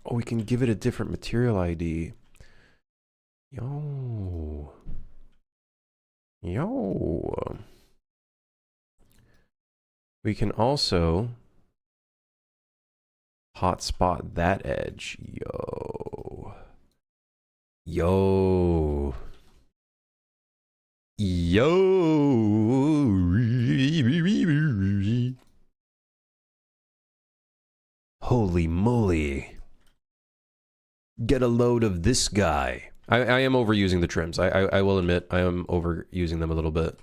Oh, we can give it a different material ID. Yo. Yo. We can also hotspot that edge. Yo. Yo. Yo. Holy moly. Get a load of this guy. I am overusing the trims. I will admit I am overusing them a little bit.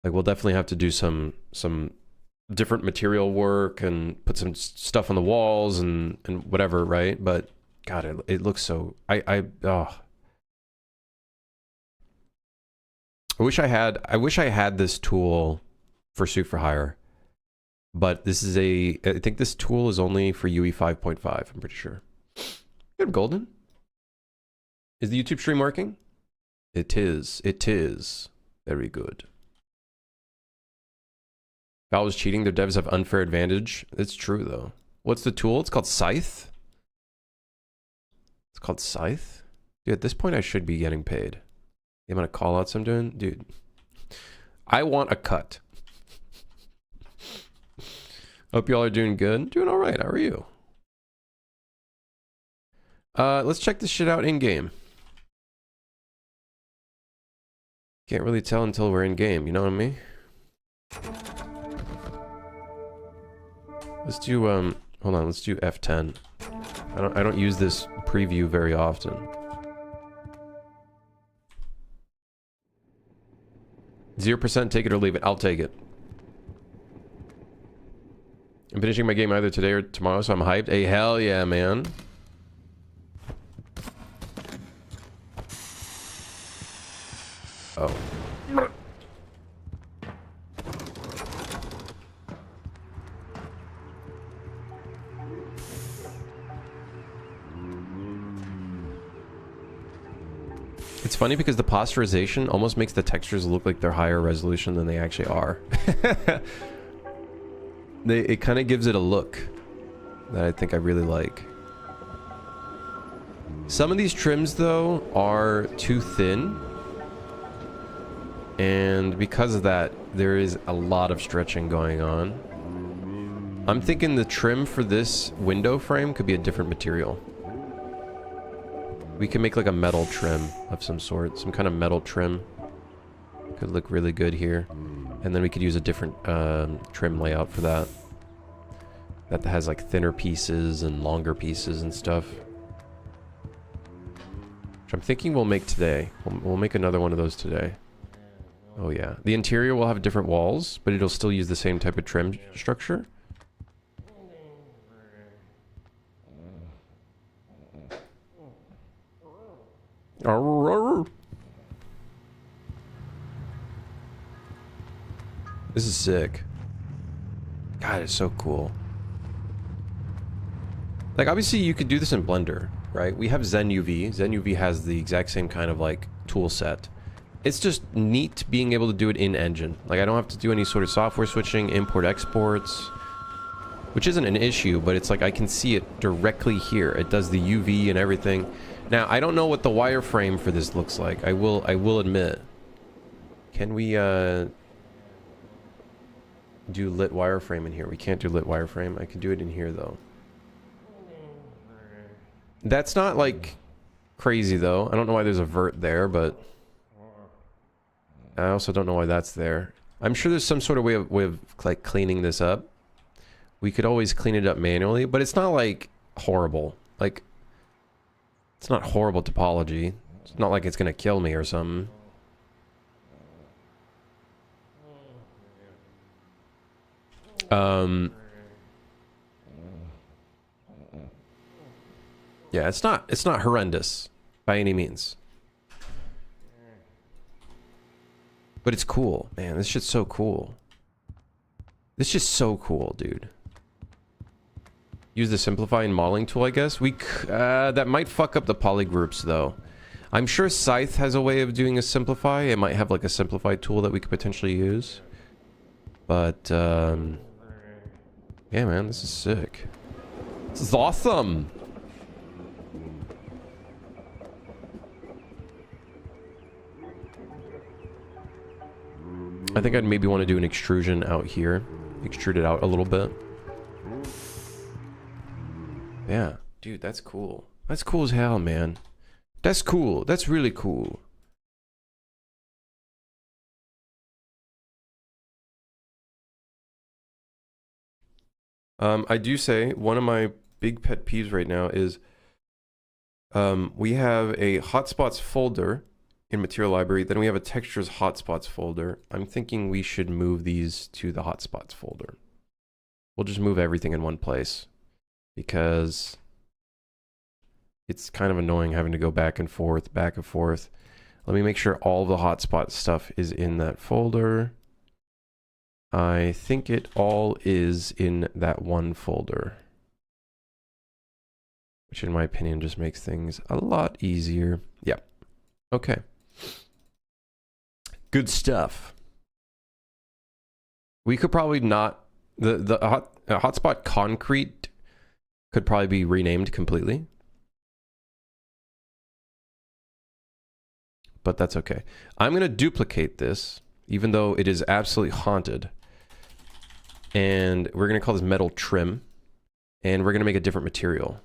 Like we'll definitely have to do some different material work and put some stuff on the walls and whatever, right? But God, it looks so. I wish I had this tool for Suit for Hire, but this is I think this tool is only for UE 5.5. I'm pretty sure. Good, Golden. Is the YouTube stream working? It is. It is. Very good. Valve is cheating. Their devs have unfair advantage. It's true though. What's the tool? It's called Scythe. It's called Scythe. Dude, at this point I should be getting paid. The amount of callouts I'm doing, dude. I want a cut. Hope y'all are doing good. Doing all right. How are you? Let's check this shit out in game. Can't really tell until we're in game. You know what I mean? Let's do hold on, let's do F10. I don't use this preview very often. %, take it or leave it. I'll take it. I'm finishing my game either today or tomorrow, so I'm hyped. Hey, hell yeah, man. Oh. It's funny because the posterization almost makes the textures look like they're higher resolution than they actually are. It kind of gives it a look that I think I really like. Some of these trims, though, are too thin. And because of that, there is a lot of stretching going on. I'm thinking the trim for this window frame could be a different material. We can make like a metal trim of some sort. Some kind of metal trim. Could look really good here. And then we could use a different trim layout for that. That has like thinner pieces and longer pieces and stuff. Which I'm thinking we'll make today. We'll make another one of those today. Oh yeah. The interior will have different walls, but it'll still use the same type of trim structure. This is sick. God, it's so cool. Like, obviously you could do this in Blender, right? We have Zen UV. Zen UV has the exact same kind of like tool set. It's just neat being able to do it in engine. Like, I don't have to do any sort of software switching, import exports, which isn't an issue, but it's like I can see it directly here. It does the UV and everything. Now, I don't know what the wireframe for this looks like. I will admit. Can we do lit wireframe in here? We can't do lit wireframe. I can do it in here though. That's not like crazy though. I don't know why there's a vert there, but I also don't know why that's there. I'm sure there's some sort of way of like cleaning this up. We could always clean it up manually, but it's not like horrible. Like, it's not horrible topology. It's not like it's gonna kill me or something. Yeah, it's not horrendous by any means. But it's cool, man. This shit's so cool. This shit's so cool, dude. use the simplify and modeling tool, I guess. That might fuck up the poly groups, though. I'm sure Scythe has a way of doing a simplify. It might have like a simplify tool that we could potentially use. But, yeah, man, this is sick. This is awesome! I think I'd maybe want to do an extrusion out here. Extrude it out a little bit. Yeah. Dude, that's cool. That's cool as hell, man. That's cool. That's really cool. I do say one of my big pet peeves right now is we have a hotspots folder in material library, then we have a textures hotspots folder. I'm thinking we should move these to the hotspots folder. We'll just move everything in one place because it's kind of annoying having to go back and forth, back and forth. Let me make sure all the hotspot stuff is in that folder. I think it all is in that one folder, which in my opinion just makes things a lot easier. Yeah. Okay. Good stuff. We could probably not... The hotspot concrete could probably be renamed completely. But that's okay. I'm going to duplicate this, even though it is absolutely haunted. And we're going to call this metal trim. And we're going to make a different material.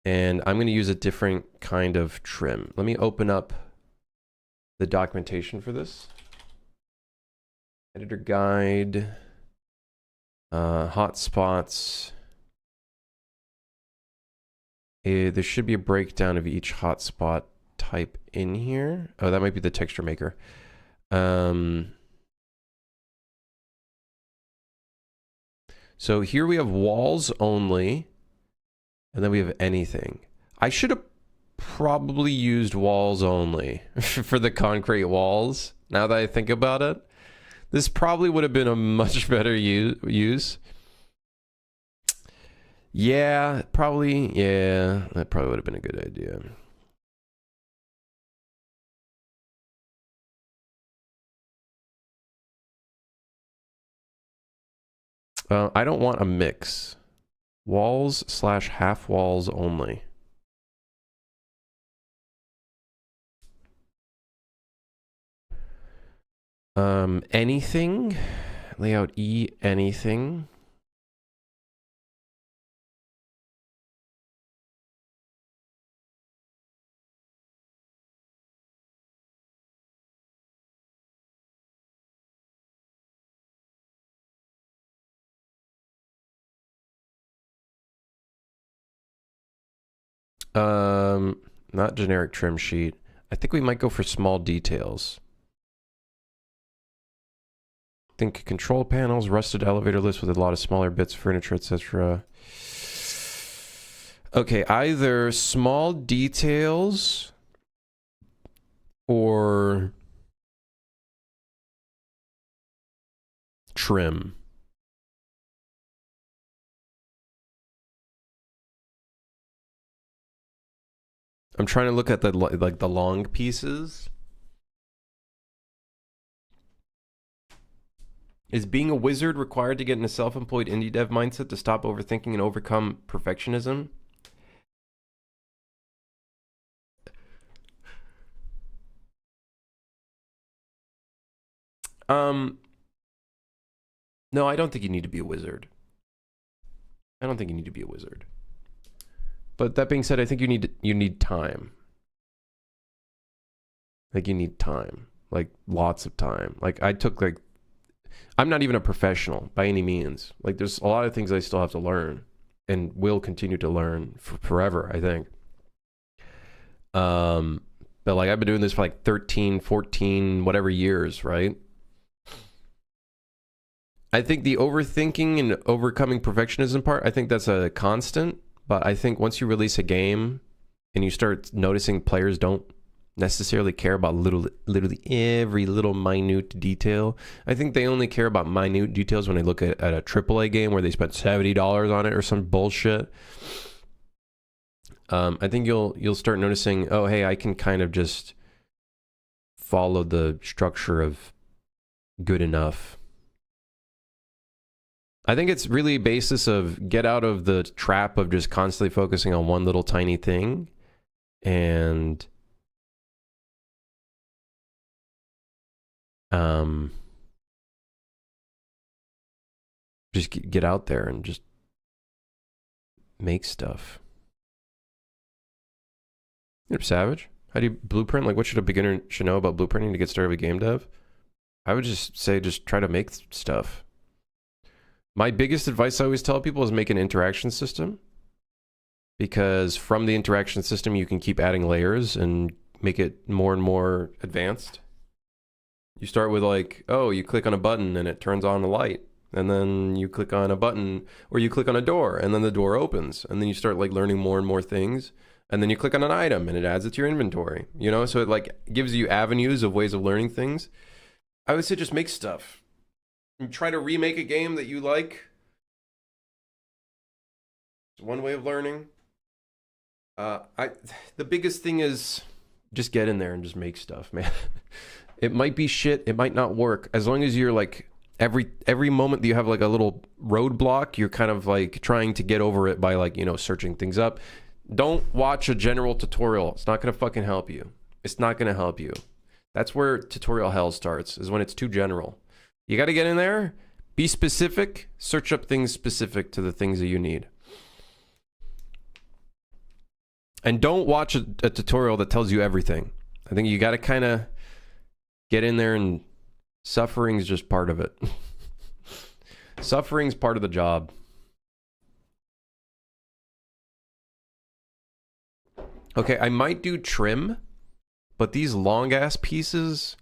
And I'm going to use a different kind of trim. Let me open up the documentation for this. Editor guide. Hotspots. There should be a breakdown of each hotspot type in here. Oh, that might be the texture maker. So here we have walls only. And then we have anything. I should have probably used walls only for the concrete walls, now that I think about it. This probably would have been a much better use. Yeah, probably. Yeah, that probably would have been a good idea. I don't want a mix. Walls / half walls only. Anything. Layout E, anything. Not generic trim sheet. I think we might go for small details. Think control panels, rusted elevator lifts with a lot of smaller bits, furniture, etc. Okay, either small details or trim. I'm trying to look at the like the long pieces. Is being a wizard required to get in a self-employed indie dev mindset to stop overthinking and overcome perfectionism? No, I don't think you need to be a wizard. I don't think you need to be a wizard. But that being said, I think you need time. Like you need time. Like lots of time. Like I took like I'm not even a professional by any means. Like there's a lot of things I still have to learn and will continue to learn for forever, I think. But like I've been doing this for like 13, 14, whatever years, right? I think the overthinking and overcoming perfectionism part, I think that's a constant. But I think once you release a game and you start noticing players don't necessarily care about literally every little minute detail. I think they only care about minute details when they look at a AAA game where they spent $70 on it or some bullshit. I think you'll start noticing, oh, hey, I can kind of just follow the structure of good enough. I think it's really a basis of get out of the trap of just constantly focusing on one little tiny thing and just get out there and just make stuff. You're savage. How do you blueprint? Like, what should a beginner know about blueprinting to get started with game dev? I would just say just try to make stuff. My biggest advice I always tell people is make an interaction system, because from the interaction system you can keep adding layers and make it more and more advanced. You start with like, oh, you click on a button and it turns on a light, and then you click on a button or you click on a door and then the door opens, and then you start like learning more and more things, and then you click on an item and it adds it to your inventory, you know? So it like gives you avenues of ways of learning things. I would say just make stuff. And try to remake a game that you like. It's one way of learning. The biggest thing is just get in there and just make stuff, man. It might be shit, it might not work. As long as you're like, every moment that you have like a little roadblock, you're kind of like trying to get over it by like, you know, searching things up. Don't watch a general tutorial. It's not gonna fucking help you. It's not gonna help you. That's where tutorial hell starts, is when it's too general. You gotta get in there, be specific, search up things specific to the things that you need. And don't watch a tutorial that tells you everything. I think you gotta kind of get in there, and suffering's just part of it. Suffering's part of the job. Okay, I might do trim, but these long ass pieces,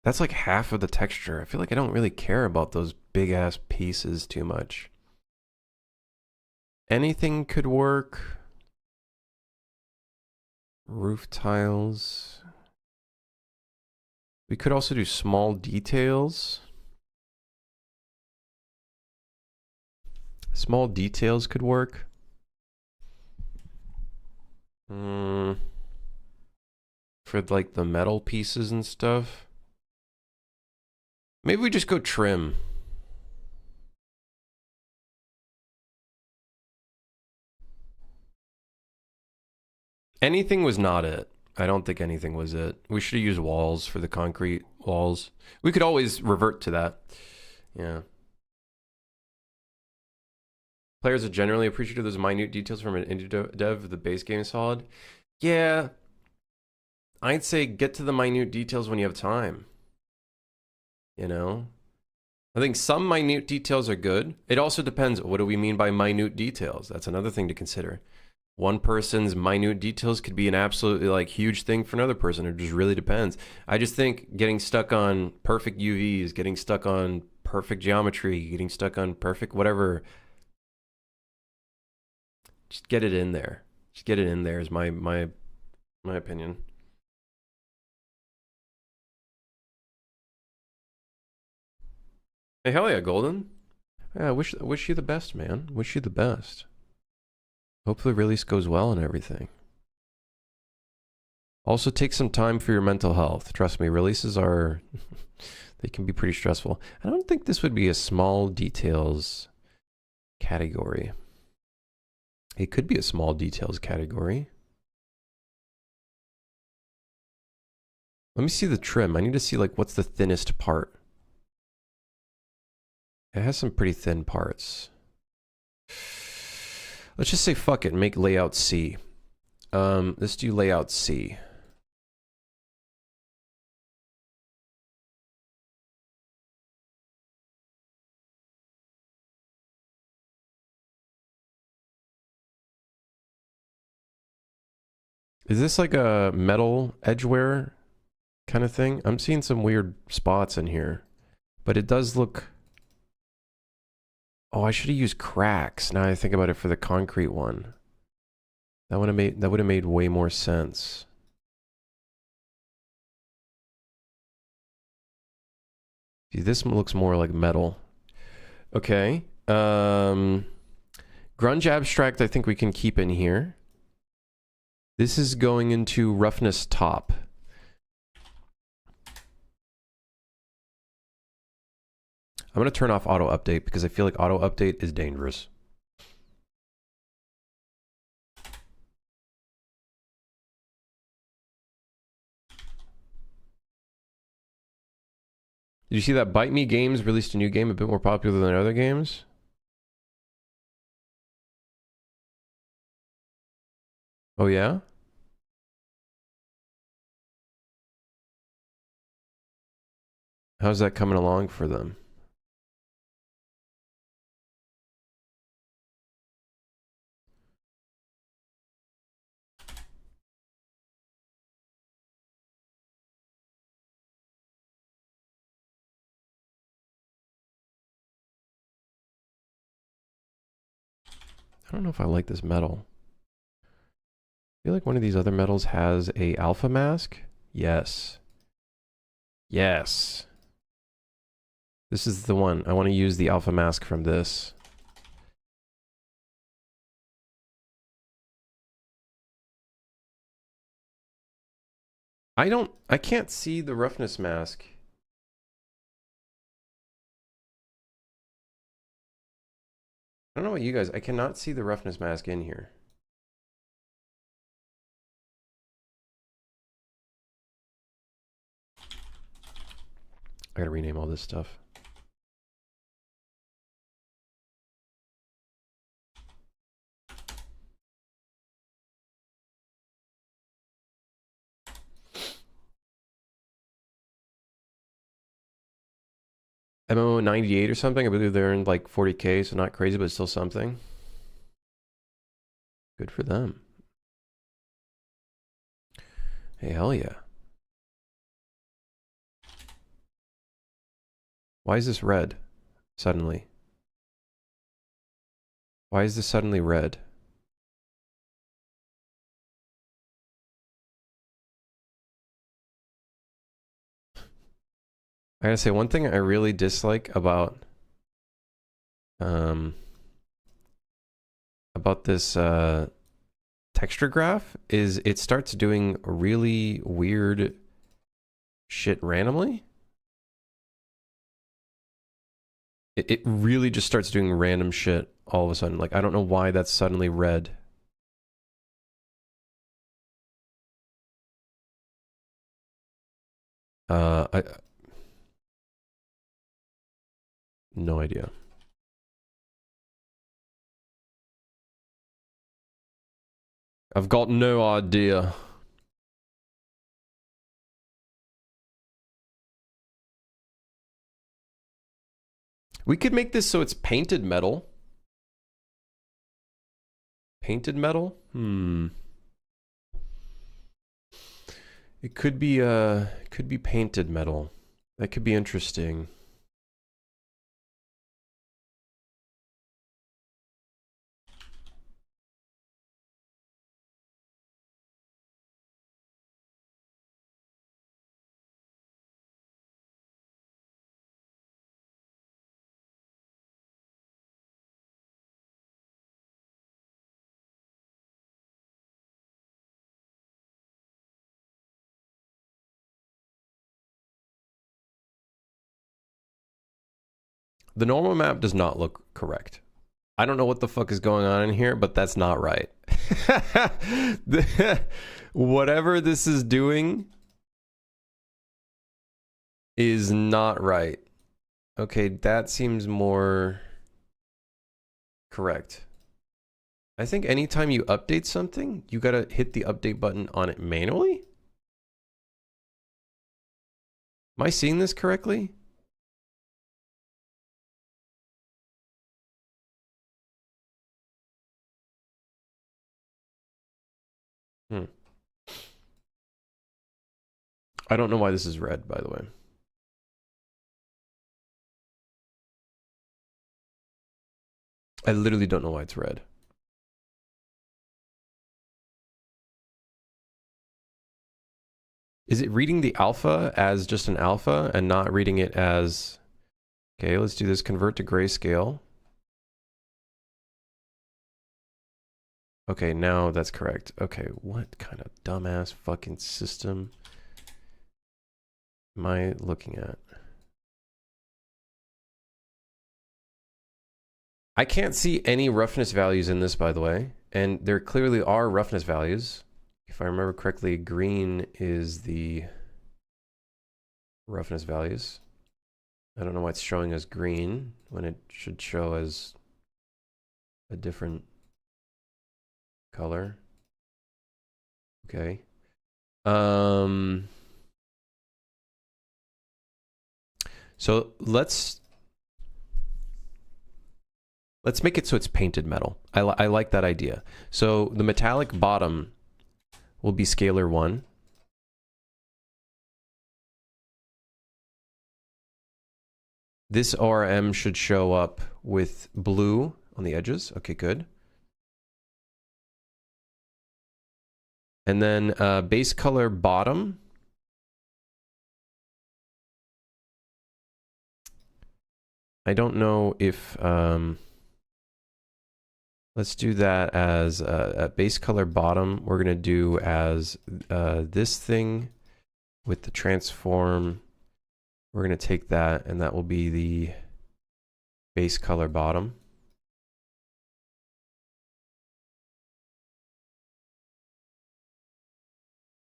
that's like half of the texture. I feel like I don't really care about those big ass pieces too much. Anything could work. Roof tiles. We could also do small details. Small details could work. For like the metal pieces and stuff. Maybe we just go trim. Anything was not it. I don't think anything was it. We should have used walls for the concrete walls. We could always revert to that. Yeah. Players are generally appreciative of those minute details from an indie dev. The base game is solid. Yeah. I'd say get to the minute details when you have time. You know? I think some minute details are good. It also depends, what do we mean by minute details? That's another thing to consider. One person's minute details could be an absolutely like huge thing for another person. It just really depends. I just think getting stuck on perfect UVs, getting stuck on perfect geometry, getting stuck on perfect whatever, just get it in there. Just get it in there is my opinion. Hey, hell yeah, Golden. Yeah, I wish you the best, man. Wish you the best. Hopefully release goes well and everything. Also take some time for your mental health. Trust me, releases are, they can be pretty stressful. I don't think this would be a small details category. It could be a small details category. Let me see the trim. I need to see like what's the thinnest part. It has some pretty thin parts. Let's just say fuck it and make layout C. Let's do layout C. Is this like a metal edgeware kind of thing? I'm seeing some weird spots in here, but it does look... Oh, I should have used cracks. Now I think about it for the concrete one. That would have made way more sense. See, this looks more like metal. Okay. Grunge abstract, I think we can keep in here. This is going into roughness top. I'm going to turn off auto update because I feel like auto update is dangerous. Did you see that Bite Me Games released a new game a bit more popular than other games? Oh yeah? How's that coming along for them? I don't know if I like this metal. I feel like one of these other metals has a alpha mask. Yes. Yes. This is the one. I want to use the alpha mask from this. I can't see the roughness mask. I don't know about you guys. I cannot see the roughness mask in here. I gotta rename all this stuff. MMO 98 or something. I believe they earned like 40K, so not crazy, but still something. Good for them. Hey, hell yeah. Why is this red? Suddenly. Why is this suddenly red? I gotta say, one thing I really dislike about this texture graph is it starts doing really weird shit randomly. It really just starts doing random shit all of a sudden. Like, I don't know why that's suddenly red. No idea. I've got no idea. We could make this so it's painted metal. Painted metal? It could be painted metal. That could be interesting. The normal map does not look correct. I don't know what the fuck is going on in here, but that's not right. Whatever this is doing is not right. Okay, that seems more correct. I think anytime you update something, you gotta hit the update button on it manually? Am I seeing this correctly? I don't know why this is red, by the way. I literally don't know why it's red. Is it reading the alpha as just an alpha and not reading it as Okay, let's do this. Convert to grayscale. Okay, now that's correct. Okay, what kind of dumbass fucking system am I looking at? I can't see any roughness values in this, by the way. And there clearly are roughness values. If I remember correctly, green is the roughness values. I don't know why it's showing as green when it should show as a different color. Okay. So let's make it so it's painted metal. I like that idea. So the metallic bottom will be scalar 1. This ORM should show up with blue on the edges. Okay, good. And then base color bottom. I don't know if... let's do that as a base color bottom. We're going to do as this thing with the transform. We're going to take that, and that will be the base color bottom.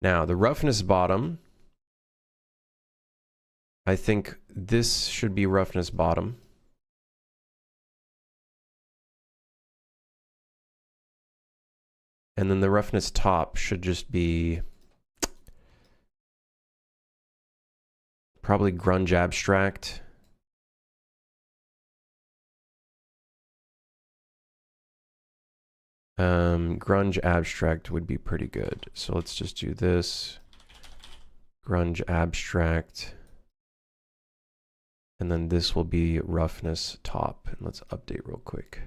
Now, the roughness bottom, I think this should be roughness bottom. And then the roughness top should just be probably grunge abstract. Grunge abstract would be pretty good. So let's just do this. Grunge abstract. And then this will be roughness top. And let's update real quick.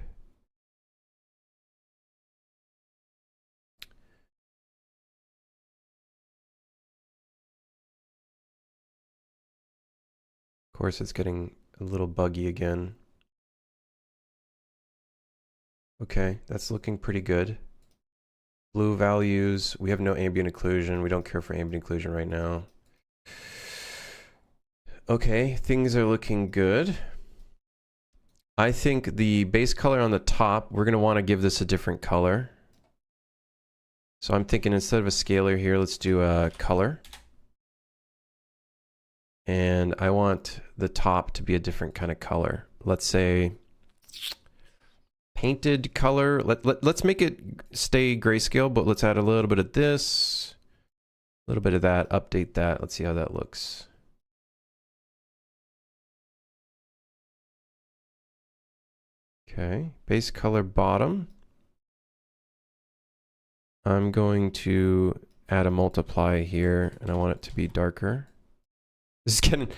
Of course, it's getting a little buggy again. Okay, that's looking pretty good. Blue values, we have no ambient occlusion. We don't care for ambient occlusion right now. Okay, things are looking good. I think the base color on the top, we're going to want to give this a different color. So I'm thinking instead of a scalar here, let's do a color. And I want the top to be a different kind of color. Let's say painted color. Let's make it stay grayscale, but let's add a little bit of this, a little bit of that, update that. Let's see how that looks. Okay, base color bottom. I'm going to add a multiply here, and I want it to be darker. This is getting,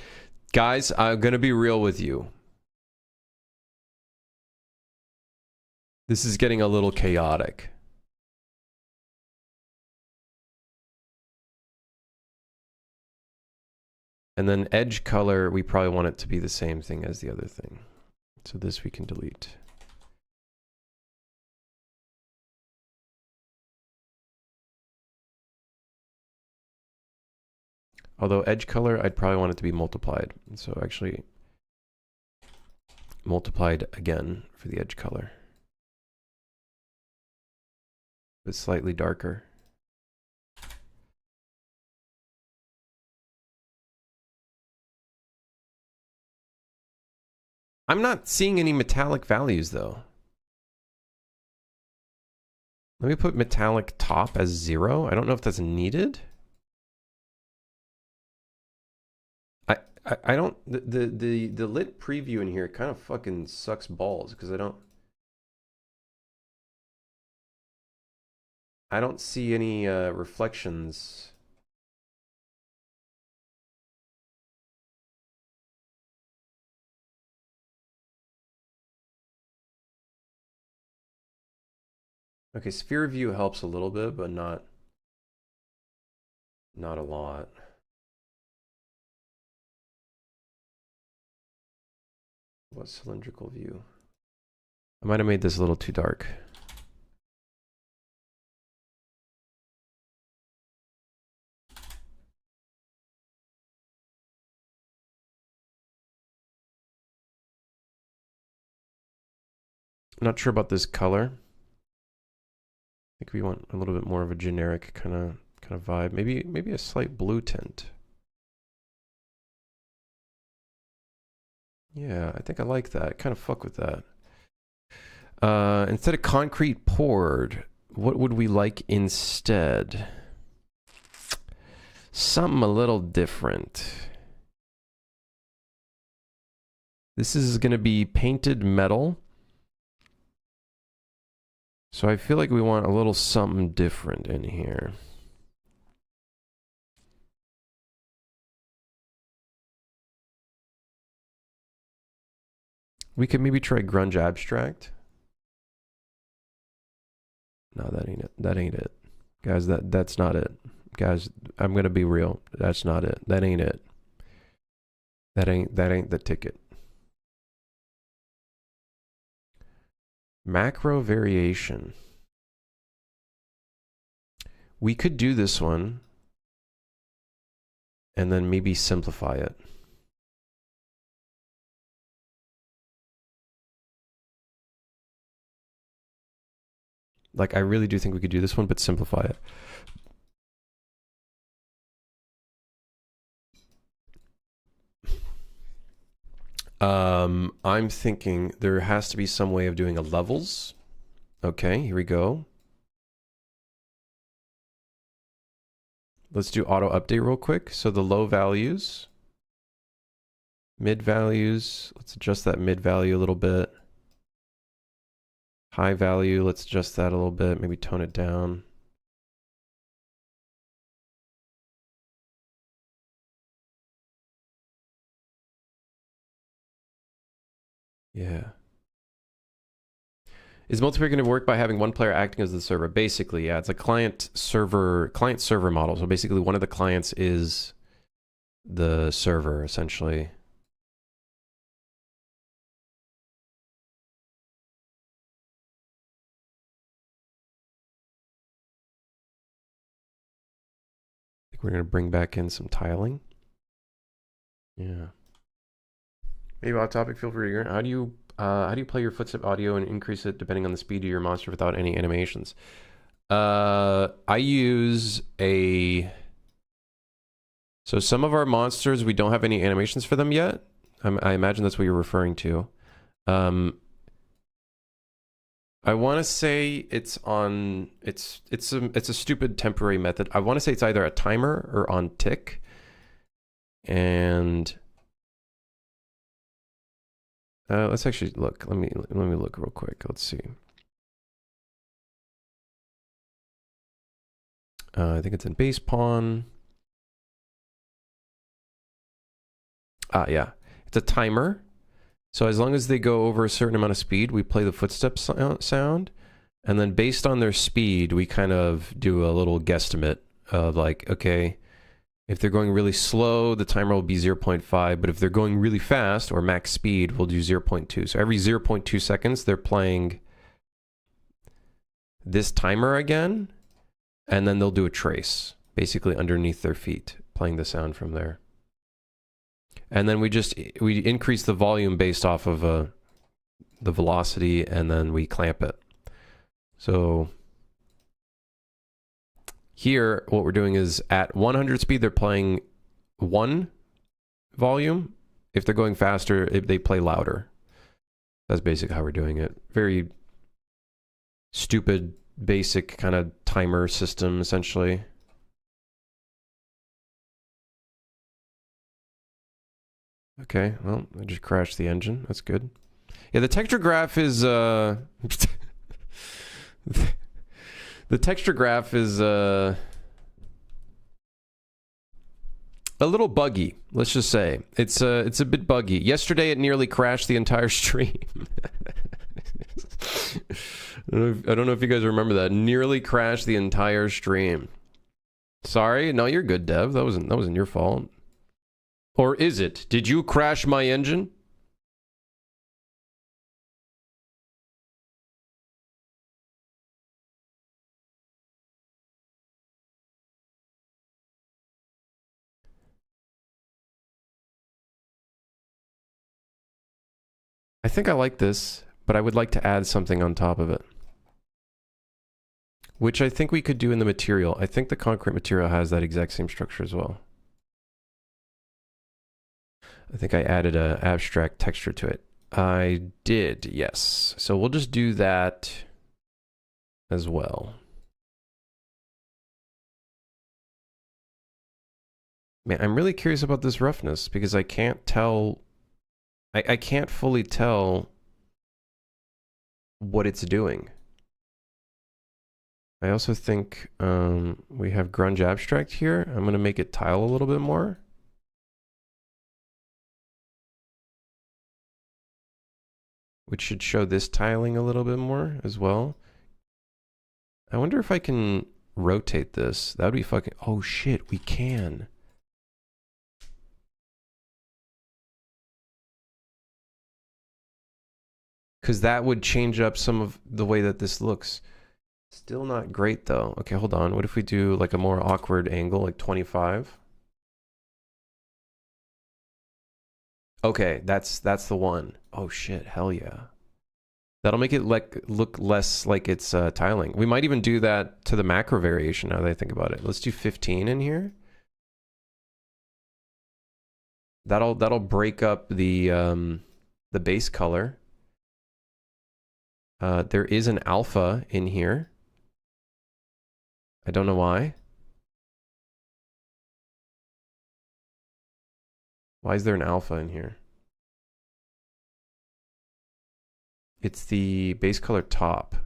guys, I'm gonna be real with you. This is getting a little chaotic. And then edge color, we probably want it to be the same thing as the other thing. So this we can delete. Although edge color, I'd probably want it to be multiplied. So actually multiplied again for the edge color. But slightly darker. I'm not seeing any metallic values though. Let me put metallic top as 0. I don't know if that's needed. I don't, the lit preview in here kind of fucking sucks balls because I don't see any reflections. Okay, sphere view helps a little bit, but not a lot. What cylindrical view? I might have made this a little too dark. Not sure about this color. I think we want a little bit more of a generic kind of vibe. Maybe a slight blue tint. Yeah, I think I like that. Kind of fuck with that. Instead of concrete poured, what would we like instead? Something a little different. This is going to be painted metal. So I feel like we want a little something different in here. We could maybe try grunge abstract. No, that ain't it. That ain't it. Guys, that's not it. Guys, I'm going to be real. That's not it. That ain't it. That ain't the ticket. Macro variation. We could do this one and then maybe simplify it. Like, I really do think we could do this one, but simplify it. I'm thinking there has to be some way of doing a levels. Okay, here we go. Let's do auto update real quick. So the low values, mid values, let's adjust that mid value a little bit. High value, let's adjust that a little bit, maybe tone it down. Yeah. Is multiplayer going to work by having one player acting as the server? Basically, yeah, it's a client server model. So basically one of the clients is the server, essentially. I think we're going to bring back in some tiling. Yeah. Maybe off topic, feel free to. How do you play your footstep audio and increase it depending on the speed of your monster without any animations? I use a. So some of our monsters, we don't have any animations for them yet. I imagine that's what you're referring to. I want to say it's on. It's a stupid temporary method. I want to say it's either a timer or on tick. And let's actually look. Let me look real quick. Let's see. I think it's in base pawn. Ah, yeah. It's a timer. So as long as they go over a certain amount of speed, we play the footstep sound. And then based on their speed, we kind of do a little guesstimate of like, okay, if they're going really slow, the timer will be 0.5. But if they're going really fast or max speed, we'll do 0.2. So every 0.2 seconds, they're playing this timer again. And then they'll do a trace, basically underneath their feet, playing the sound from there. And then we increase the volume based off of the velocity, and then we clamp it. So here, what we're doing is at 100 speed, they're playing 1 volume. If they're going faster, they play louder. That's basically how we're doing it. Very stupid, basic kind of timer system, essentially. Okay, well, I just crashed the engine. That's good. Yeah, the texture graph is the texture graph is a little buggy. Let's just say it's a bit buggy. Yesterday, it nearly crashed the entire stream. I don't know if you guys remember that. Nearly crashed the entire stream. Sorry, no, you're good, Dev. That wasn't your fault. Or is it? Did you crash my engine? I think I like this, but I would like to add something on top of it. Which I think we could do in the material. I think the concrete material has that exact same structure as well. I think I added an abstract texture to it. I did, yes. So we'll just do that as well. Man, I'm really curious about this roughness because I can't tell. I can't fully tell what it's doing. I also think we have grunge abstract here. I'm going to make it tile a little bit more. Which should show this tiling a little bit more as well. I wonder if I can rotate this. That would be fucking... Oh shit, we can. Because that would change up some of the way that this looks. Still not great though. Okay, hold on. What if we do like a more awkward angle, like 25? Okay, that's the one. Oh shit, hell yeah. That'll make it look less like it's tiling. We might even do that to the macro variation now that I think about it. Let's do 15 in here. That'll break up the base color. There is an alpha in here. I don't know why. Why is there an alpha in here? It's the base color top.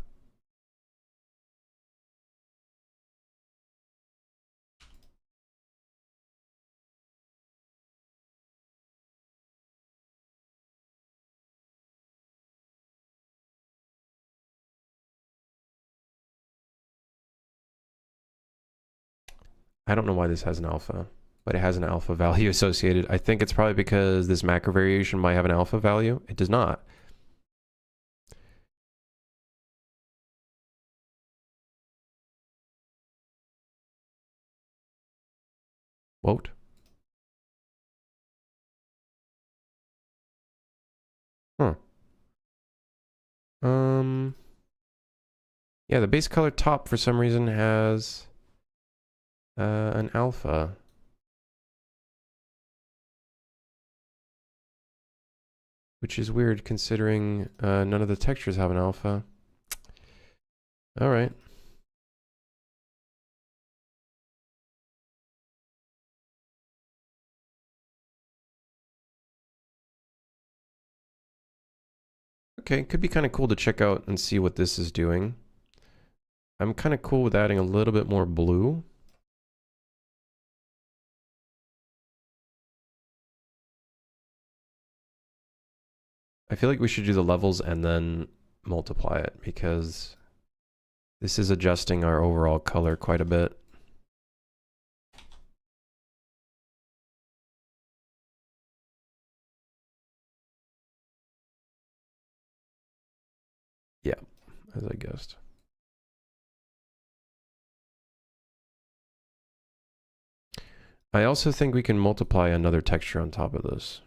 I don't know why this has an alpha, but it has an alpha value associated. I think it's probably because this macro variation might have an alpha value. It does not. What? Huh. Yeah, the base color top for some reason has an alpha. Which is weird considering none of the textures have an alpha. All right. Okay, could be kind of cool to check out and see what this is doing. I'm kind of cool with adding a little bit more blue. I feel like we should do the levels and then multiply it because this is adjusting our overall color quite a bit. Yeah, as I guessed. I also think we can multiply another texture on top of this.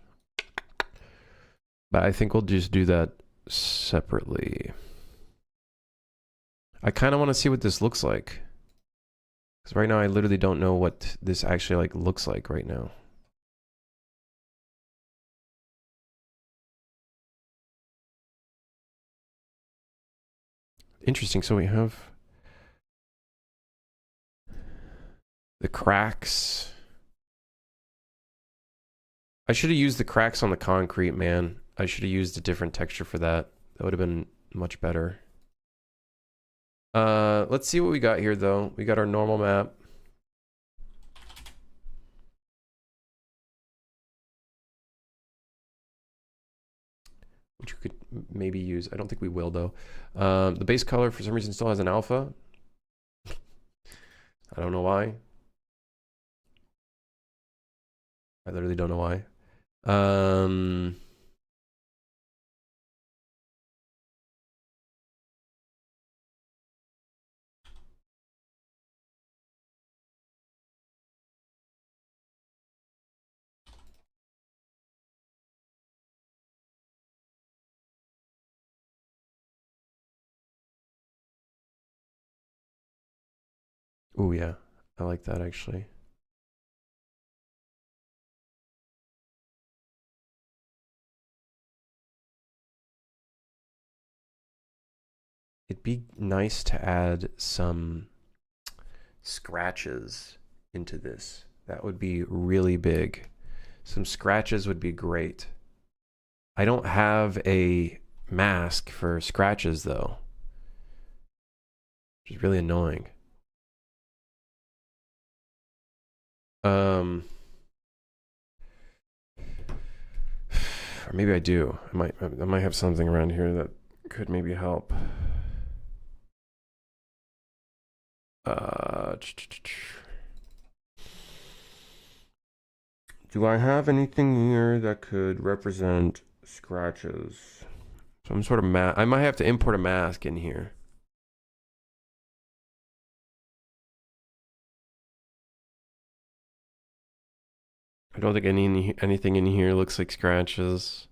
But I think we'll just do that separately. I kind of want to see what this looks like. Because right now I literally don't know what this actually like looks like right now. Interesting. So we have the cracks. I should have used the cracks on the concrete, man. I should have used a different texture for that. That would have been much better. Let's see what we got here, though. We got our normal map. Which we could maybe use. I don't think we will, though. The base color, for some reason, still has an alpha. I don't know why. I literally don't know why. Oh yeah, I like that actually. It'd be nice to add some scratches into this. That would be really big. Some scratches would be great. I don't have a mask for scratches though, which is really annoying. Or maybe I do. I might have something around here that could maybe help. Do I have anything here that could represent scratches? Some sort of mask. I might have to import a mask in here. I don't think anything in here looks like scratches.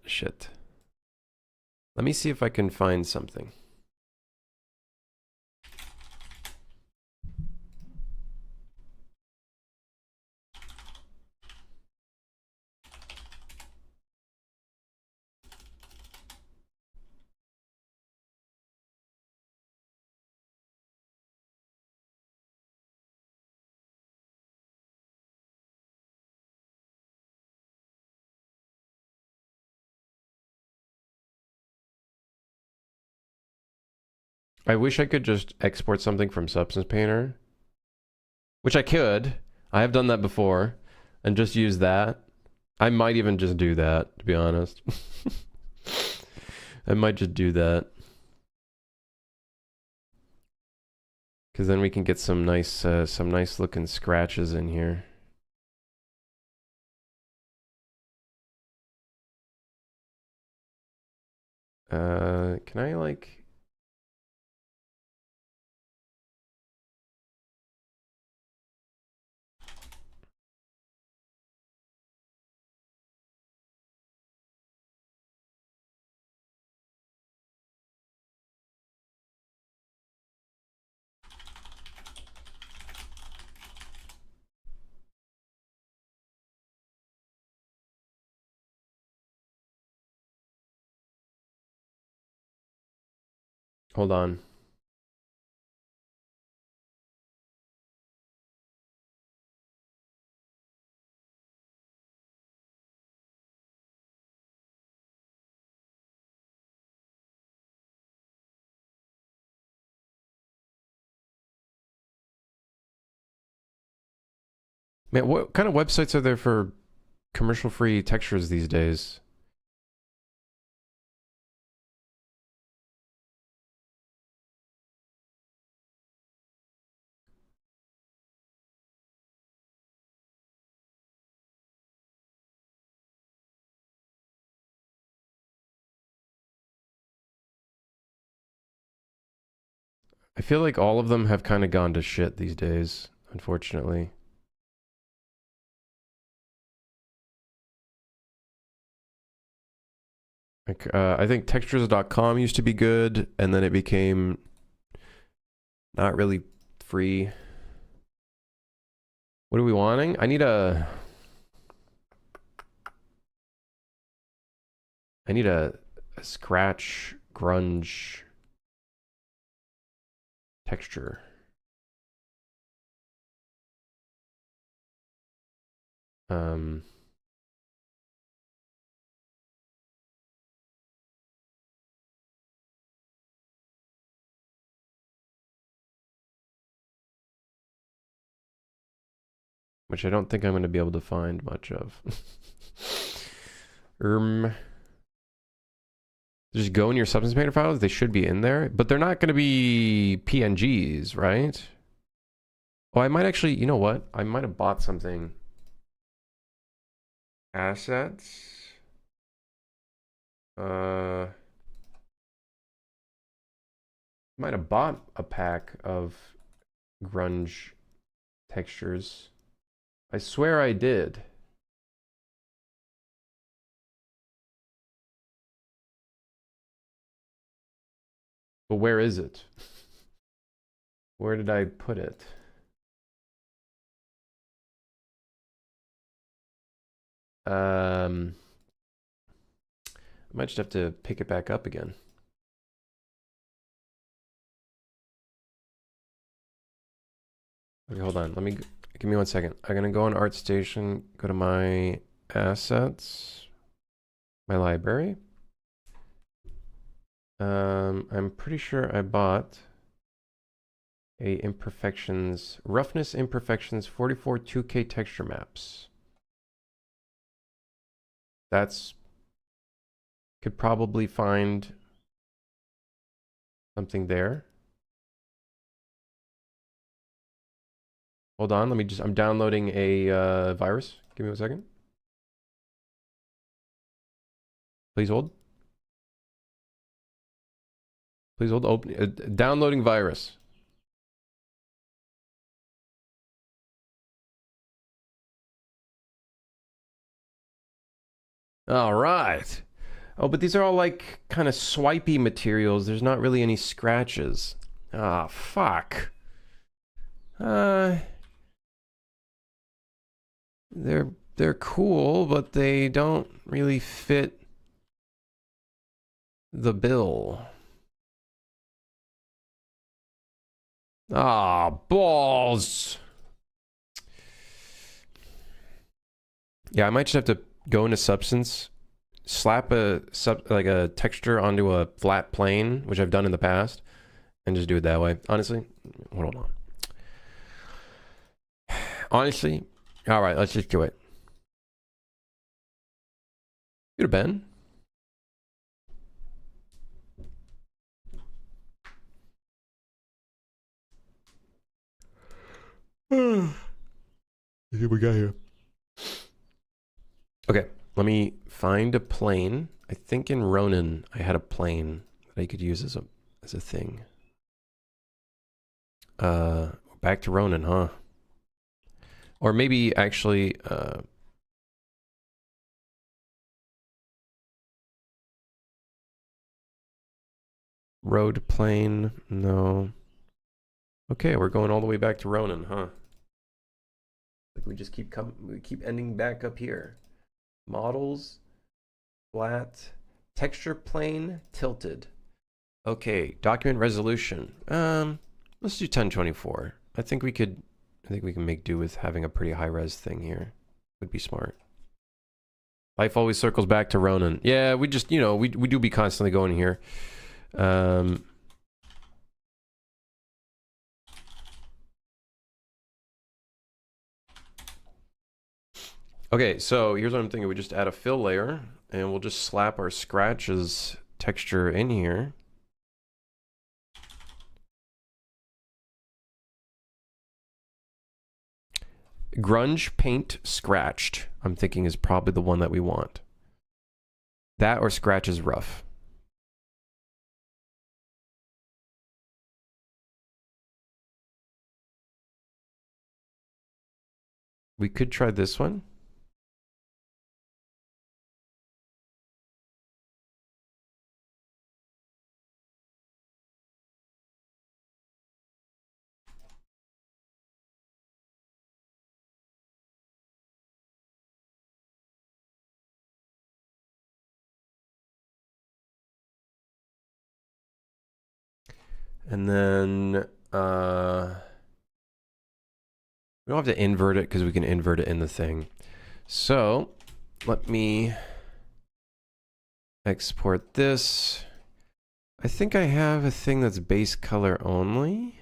Shit. Let me see if I can find something. I wish I could just export something from Substance Painter, which I could. I have done that before, and just use that. I might even just do that, to be honest. I might just do that. Because then we can get some nice looking scratches in here. Can I like... Hold on. Man, what kind of websites are there for commercial-free textures these days? I feel like all of them have kind of gone to shit these days, unfortunately. Like, I think textures.com used to be good, and then it became not really free. What are we wanting? I need a scratch grunge texture. Which I don't think I'm going to be able to find much of. Just go in your Substance Painter files. They should be in there, but they're not going to be PNGs, right? Oh, I might actually, you know what? I might have bought something. Assets. Might have bought a pack of grunge textures. I swear I did. But where is it? Where did I put it? I might just have to pick it back up again. Okay, hold on. Give me 1 second. I'm gonna go on ArtStation, go to my assets, my library. I'm pretty sure I bought a imperfections, roughness imperfections 44 2K texture maps. That's, could probably find something there. Hold on, I'm downloading a virus. Give me 1 second. Please hold. Please hold. Open. Downloading virus. All right. Oh, but these are all like kind of swipey materials. There's not really any scratches. Ah, fuck. They're cool, but they don't really fit the bill. Ah, balls. Yeah, I might just have to go into Substance, slap like a texture onto a flat plane, which I've done in the past, and just do it that way. Honestly, hold on. Honestly, all right, let's just do it. Could have been. See what we got here. Okay, let me find a plane. I think in Ronin I had a plane that I could use as a thing. Back to Ronin, huh? Or maybe actually road plane, no. Okay, we're going all the way back to Ronin, huh? Like we just keep ending back up here. Models, flat, texture plane, tilted. Okay, document resolution. Let's do 1024. I think we can make do with having a pretty high res thing here. Would be smart. Life always circles back to Ronin. Yeah, we just, you know, we do be constantly going here. Okay, so here's what I'm thinking. We just add a fill layer, and we'll just slap our scratches texture in here. Grunge paint scratched, I'm thinking, is probably the one that we want. That or scratches rough. We could try this one. And then we don't have to invert it because we can invert it in the thing. So let me export this. I think I have a thing that's base color only.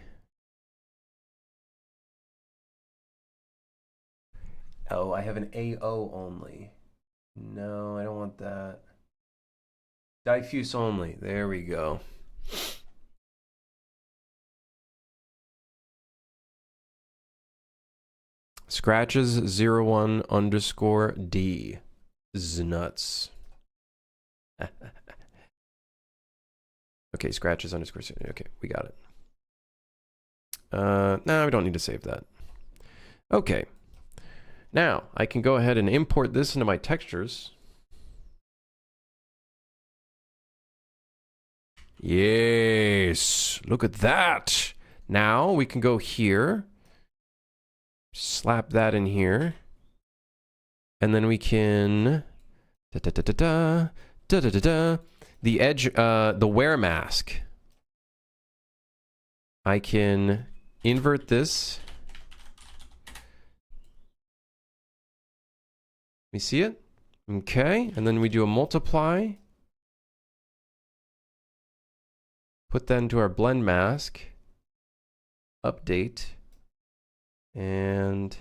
Oh, I have an AO only. No, I don't want that. Diffuse only. There we go. Scratches 01 underscore D. Znuts. Okay, scratches underscore C. Okay, we got it. No, we don't need to save that. Okay. Now, I can go ahead and import this into my textures. Yes. Look at that. Now we can go here. Slap that in here. And then we can... The edge, the wear mask. I can invert this. We see it? Okay, and then we do a multiply. Put that into our blend mask. Update. And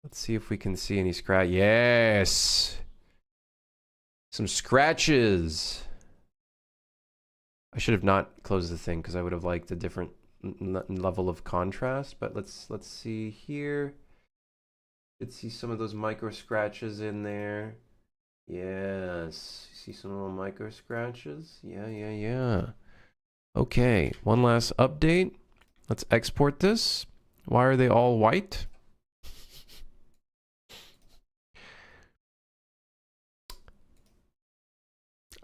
let's see if we can see any scratch. Yes! Some scratches. I should have not closed the thing because I would have liked a different level of contrast, but let's see here. Let's see some of those micro scratches in there. Yes. See some little micro scratches? Yeah. Okay, one last update. Let's export this. Why are they all white?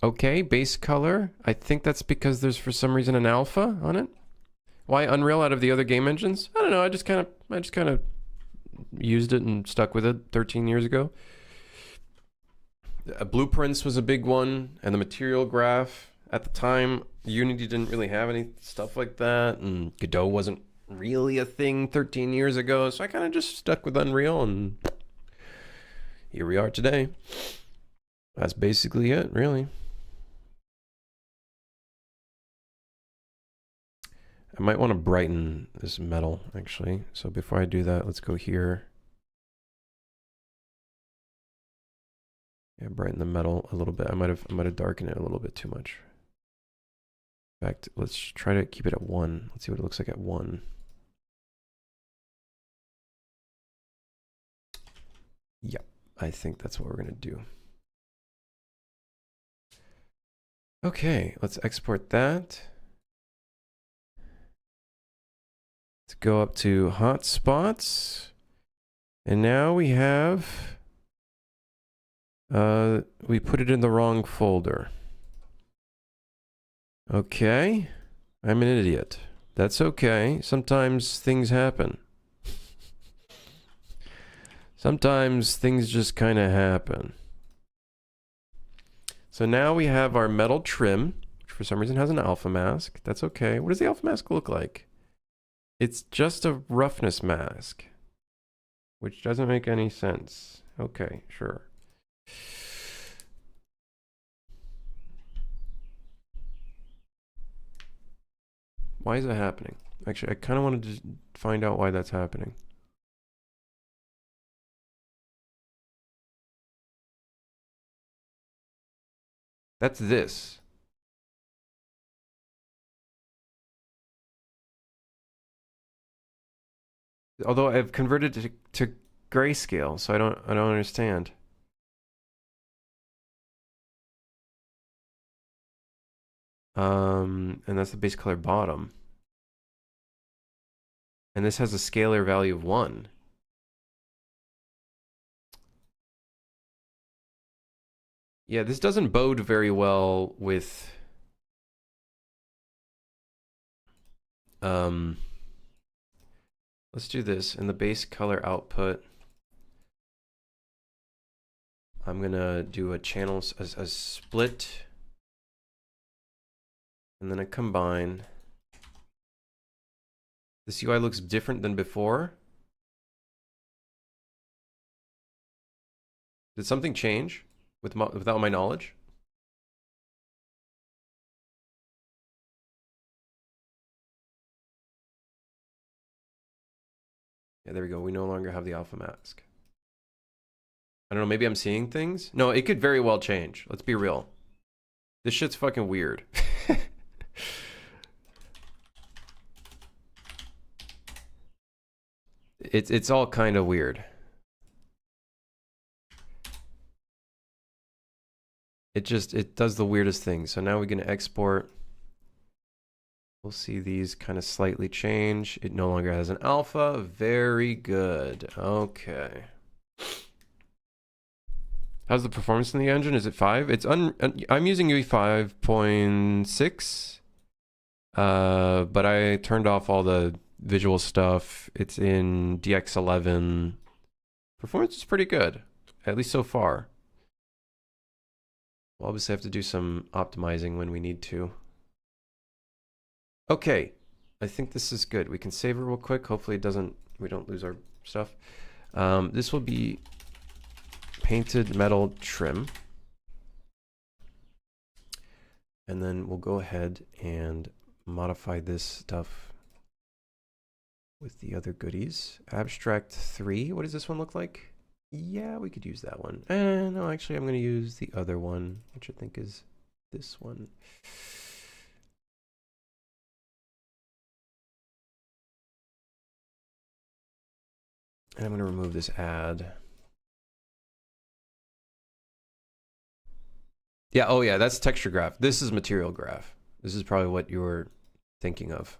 Okay, base color. I think that's because there's for some reason an alpha on it. Why Unreal out of the other game engines? I don't know. I just kind of used it and stuck with it 13 years ago. Blueprints was a big one, and the material graph. At the time, Unity didn't really have any stuff like that, and Godot wasn't really a thing 13 years ago, so I kind of just stuck with Unreal, and here we are today. That's basically it, really. I might want to brighten this metal, actually. So before I do that, let's go here. Yeah, brighten the metal a little bit. I might have darkened it a little bit too much. In fact, let's try to keep it at 1. Let's see what it looks like at 1. Yep, I think that's what we're gonna do. Okay, let's export that. Let's go up to hotspots. And now we have, we put it in the wrong folder. Okay, I'm an idiot. That's okay. Sometimes things happen. Sometimes things just kind of happen. So now we have our metal trim, which for some reason has an alpha mask. That's okay. What does the alpha mask look like? It's just a roughness mask, which doesn't make any sense. Okay, sure. Why is that happening? Actually, I kind of wanted to find out why that's happening. That's this. Although I've converted it to grayscale, so I don't understand. And that's the base color bottom. And this has a scalar value of 1. Yeah, this doesn't bode very well with let's do this. In the base color output, I'm gonna do a channel, a split, and then a combine. This UI looks different than before. Did something change without my knowledge? Yeah, there we go. We no longer have the alpha mask. I don't know, maybe I'm seeing things? No, it could very well change. Let's be real. This shit's fucking weird. It's all kind of weird. It does the weirdest thing. So now we're gonna export. We'll see these kind of slightly change. It no longer has an alpha. Very good. Okay. How's the performance in the engine? Is it 5? I'm using UE 5.6. But I turned off all the visual stuff. It's in DX11. Performance is pretty good, at least so far. We'll obviously have to do some optimizing when we need to. Okay, I think this is good. We can save it real quick. Hopefully we don't lose our stuff. This will be painted metal trim. And then we'll go ahead and modify this stuff with the other goodies. Abstract 3, what does this one look like? Yeah, we could use that one. No, actually, I'm going to use the other one, which I think is this one. And I'm going to remove this add. Yeah, oh yeah, that's texture graph. This is material graph. This is probably what you were thinking of.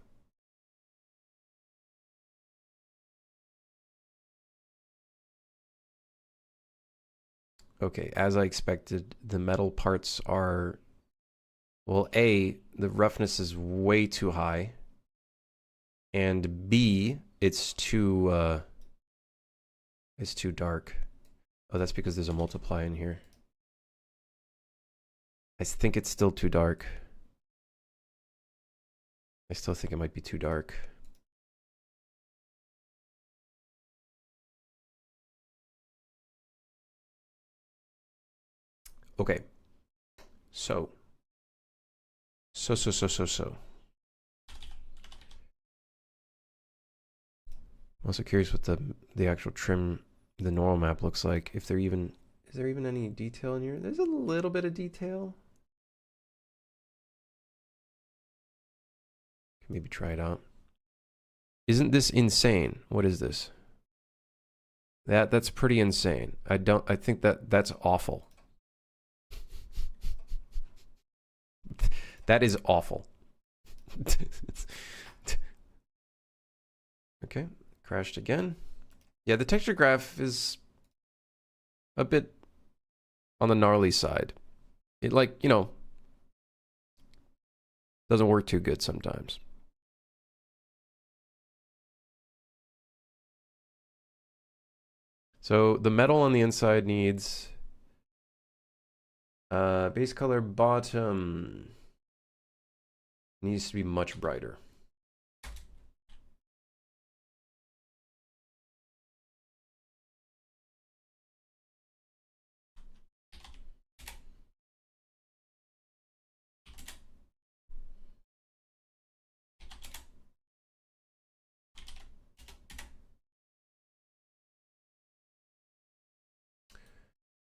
Okay, as I expected, the metal parts are, well, A, the roughness is way too high, and B, it's too dark. Oh, that's because there's a multiply in here. I think it's still too dark. I still think it might be too dark. Okay. So. I'm also curious what the actual trim, the normal map looks like. If there even, is there even any detail in here? There's a little bit of detail. Can maybe try it out. Isn't this insane? What is this? That's pretty insane. I think that's awful. That is awful. Okay, crashed again. Yeah, the texture graph is a bit on the gnarly side. It, like, you know, doesn't work too good sometimes. So the metal on the inside needs base color bottom needs to be much brighter.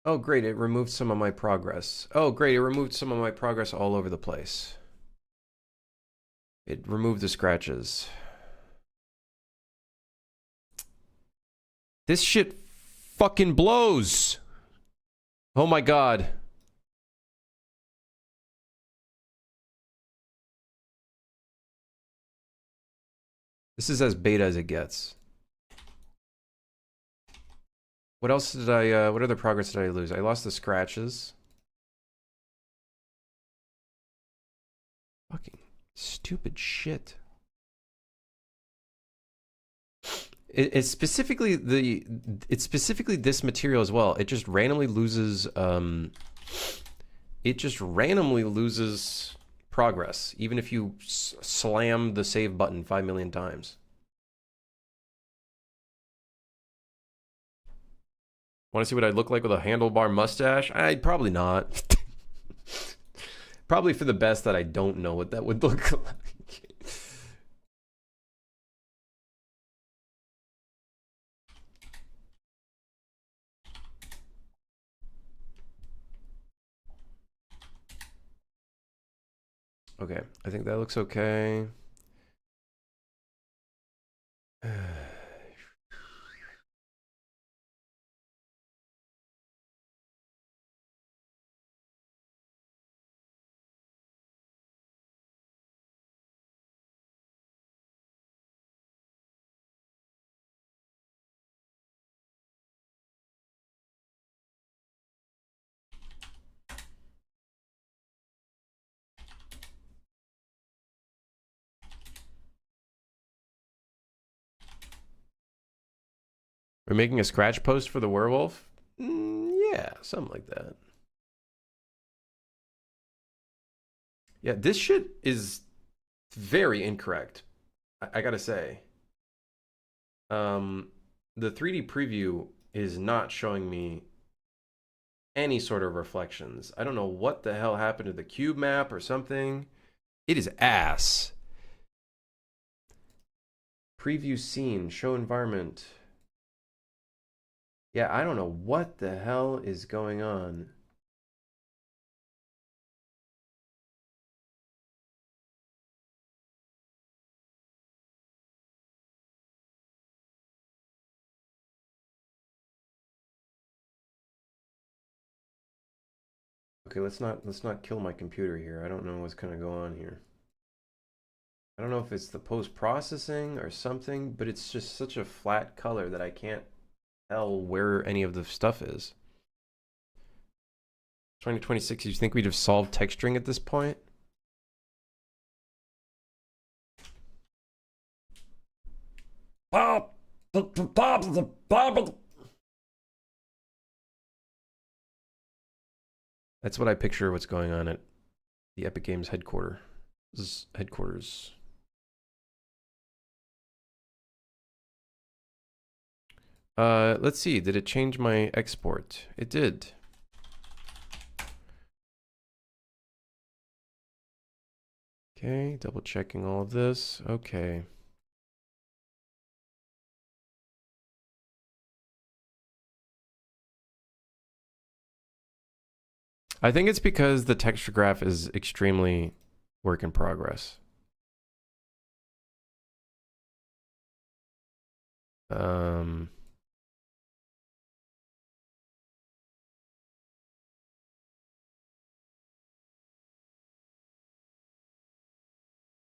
Oh, great, it removed some of my progress. Oh, great, it removed some of my progress all over the place. It removed the scratches. This shit fucking blows. Oh my god. This is as beta as it gets. What else did I, what other progress did I lose? I lost the scratches. Fucking stupid shit. It's specifically this material as well. It just randomly loses, progress, even if you slam the save button 5 million times. Want to see what I'd look like with a handlebar mustache? I'd probably not. Probably for the best that I don't know what that would look like. Okay, I think that looks okay. We're making a scratch post for the werewolf? Yeah, something like that. Yeah, this shit is very incorrect. I gotta say. The 3D preview is not showing me any sort of reflections. I don't know what the hell happened to the cube map or something. It is ass. Preview scene, show environment. Yeah, I don't know what the hell is going on. Okay, let's not kill my computer here. I don't know what's gonna go on here. I don't know if it's the post-processing or something, but it's just such a flat color that I can't tell where any of the stuff is. 2026, you think we'd have solved texturing at this point? That's what I picture what's going on at the Epic Games headquarters. Let's see. Did it change my export? It did. Okay, double checking all of this. Okay. I think it's because the texture graph is extremely work in progress.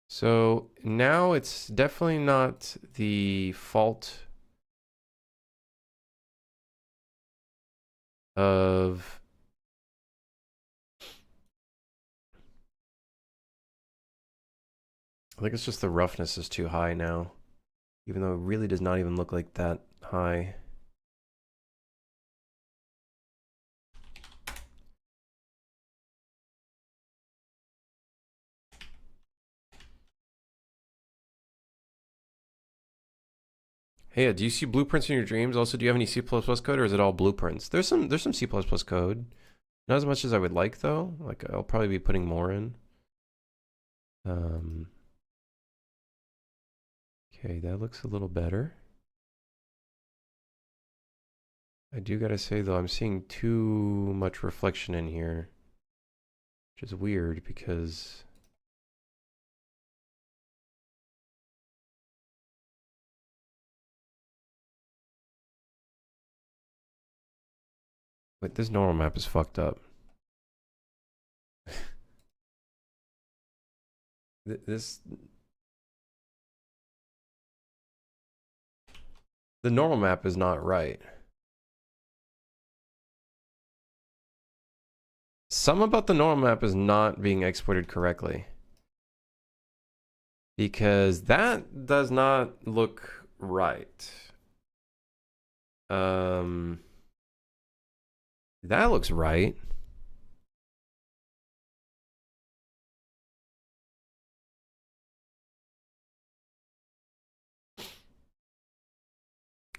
So now it's definitely not the fault of I think it's just the roughness is too high now, even though it really does not even look like that high. Hey, do you see blueprints in your dreams? Also, do you have any C++ code, or is it all blueprints? There's some C++ code. Not as much as I would like, though. Like, I'll probably be putting more in. Okay, that looks a little better. I do gotta say, though, I'm seeing too much reflection in here, which is weird because wait, this normal map is fucked up. The normal map is not right. Some about the normal map is not being exported correctly. Because that does not look right. That looks right.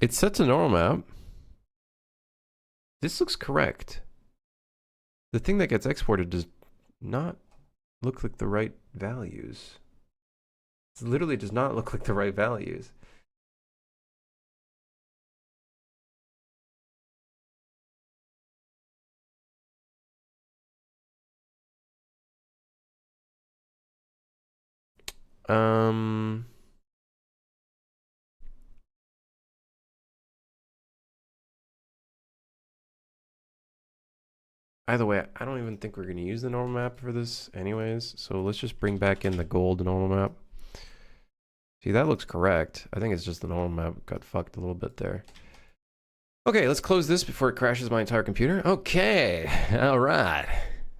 It's set to normal map. This looks correct. The thing that gets exported does not look like the right values. It literally does not look like the right values. Either way, I don't even think we're going to use the normal map for this anyways. So let's just bring back in the gold normal map. See, that looks correct. I think it's just the normal map got fucked a little bit there. Okay, let's close this before it crashes my entire computer. Okay, all right.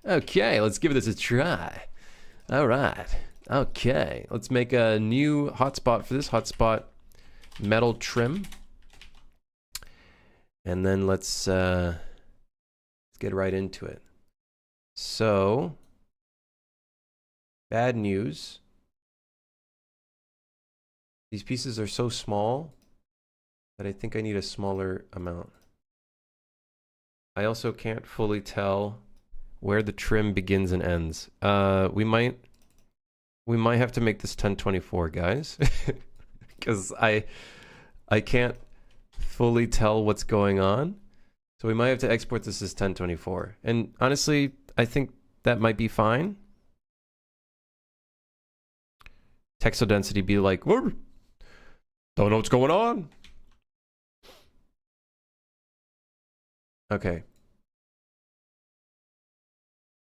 Okay, let's give this a try. All right. Okay, let's make a new hotspot for this. Hotspot metal trim. And then let's get right into it. So, bad news. These pieces are so small that I think I need a smaller amount. I also can't fully tell where the trim begins and ends. We might have to make this 1024, guys, because I can't fully tell what's going on. So we might have to export this as 1024. And honestly, I think that might be fine. Textile density be like, don't know what's going on. Okay.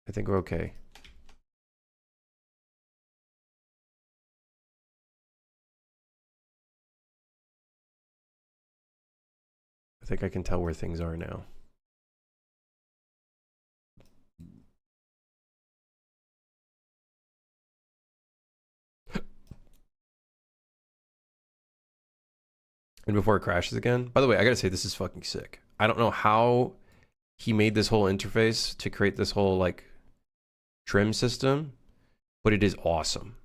I think we're okay. I think I can tell where things are now. And before it crashes again. By the way, I gotta say, this is fucking sick. I don't know how he made this whole interface to create this whole like trim system, but it is awesome.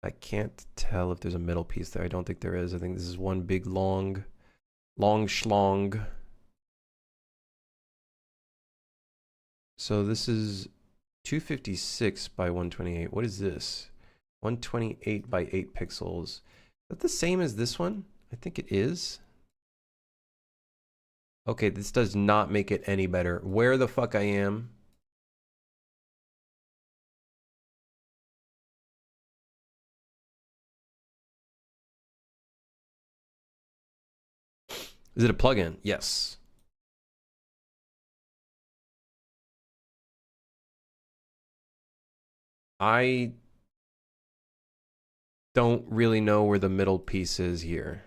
I can't tell if there's a middle piece there. I don't think there is. I think this is one big long schlong. So this is 256 by 128. What is this? 128 by 8 pixels. Is that the same as this one? I think it is. Okay, this does not make it any better. Where the fuck I am? Is it a plugin? Yes. I don't really know where the middle piece is here.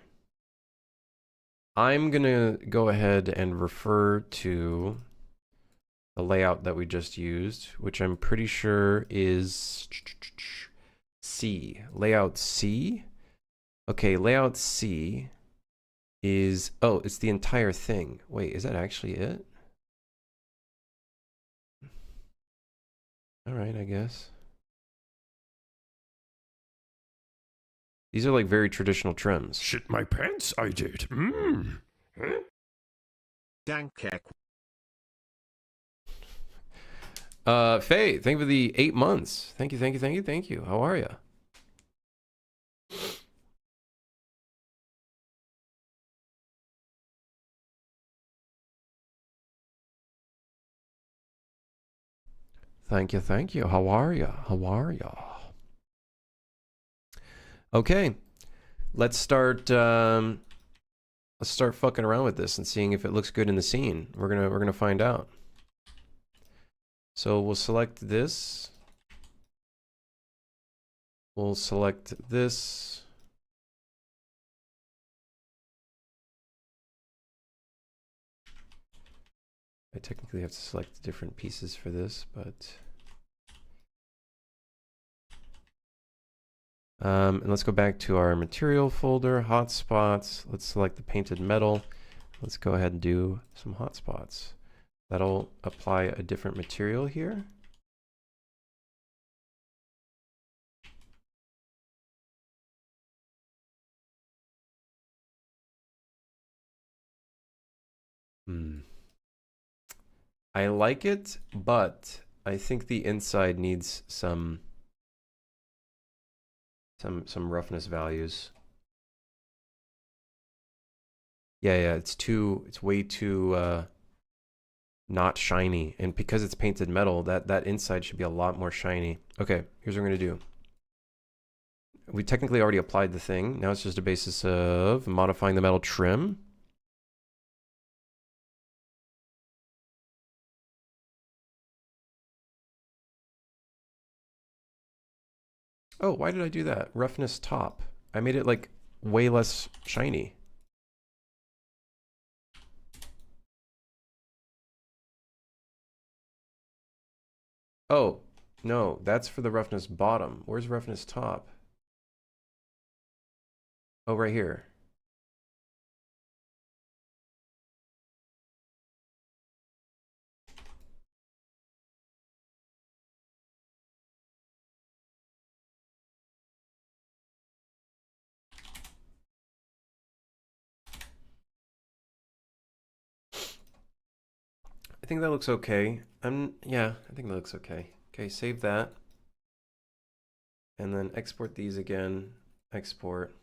I'm gonna go ahead and refer to the layout that we just used, which I'm pretty sure is C. Layout C. Okay, layout C is, oh, it's the entire thing. Wait, is that actually it? All right, I guess. These are like very traditional trims. Shit my pants, I did. Huh? Dankek. Faye, thank you for the 8 months. Thank you, thank you, thank you, thank you. How are you? Thank you, thank you. How are you? How are you? Okay, let's start fucking around with this and seeing if it looks good in the scene. We're gonna find out. So we'll select this. We'll select this. I technically have to select different pieces for this, but and let's go back to our material folder, hotspots. Let's select the painted metal. Let's go ahead and do some hotspots. That'll apply a different material here. I like it, but I think the inside needs some roughness values. Yeah, it's way too not shiny, and because it's painted metal, that inside should be a lot more shiny. Okay, here's what we're gonna do. We technically already applied the thing. Now it's just a basis of modifying the metal trim. Oh, why did I do that? Roughness top. I made it like way less shiny. Oh, no, that's for the roughness bottom. Where's roughness top? Oh, right here. I think that looks okay. Yeah, I think that looks okay. Okay, save that. And then export these again. Export.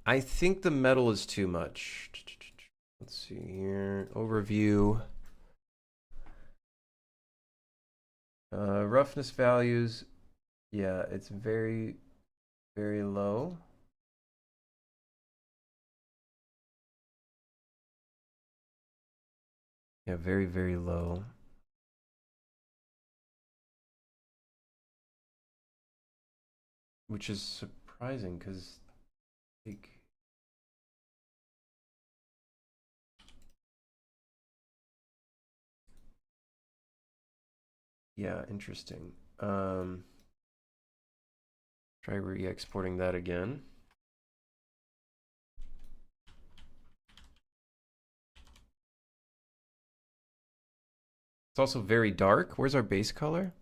I think the metal is too much. Let's see here. Overview. Roughness values. Yeah, it's very, very low. Yeah, very, very low. Which is surprising because, like, yeah, interesting. Try re-exporting that again. It's also very dark. Where's our base color?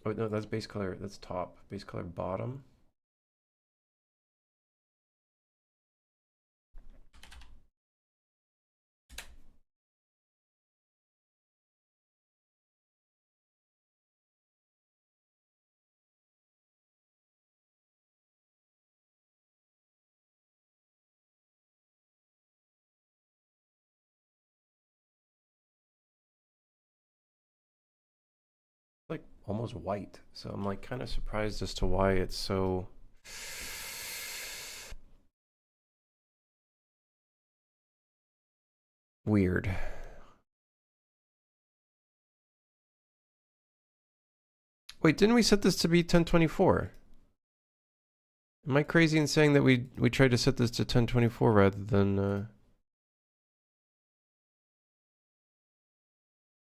Oh, no, that's base color. That's top. Base color bottom. Like almost white. So I'm like kind of surprised as to why it's so weird. Wait, didn't we set this to be 1024? Am I crazy in saying that we tried to set this to 1024 rather than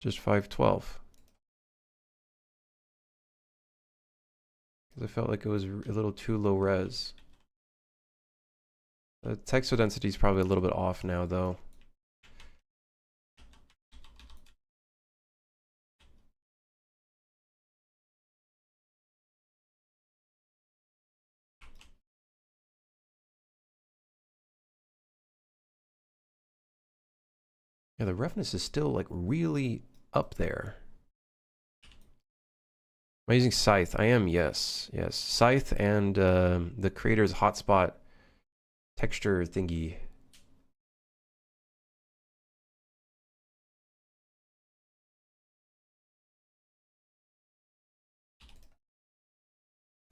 just 512? Because I felt like it was a little too low res. The texture density is probably a little bit off now, though. Yeah, the roughness is still like really up there. Am I using Scythe? I am, yes. Yes. Scythe and the creator's Hotspot texture thingy.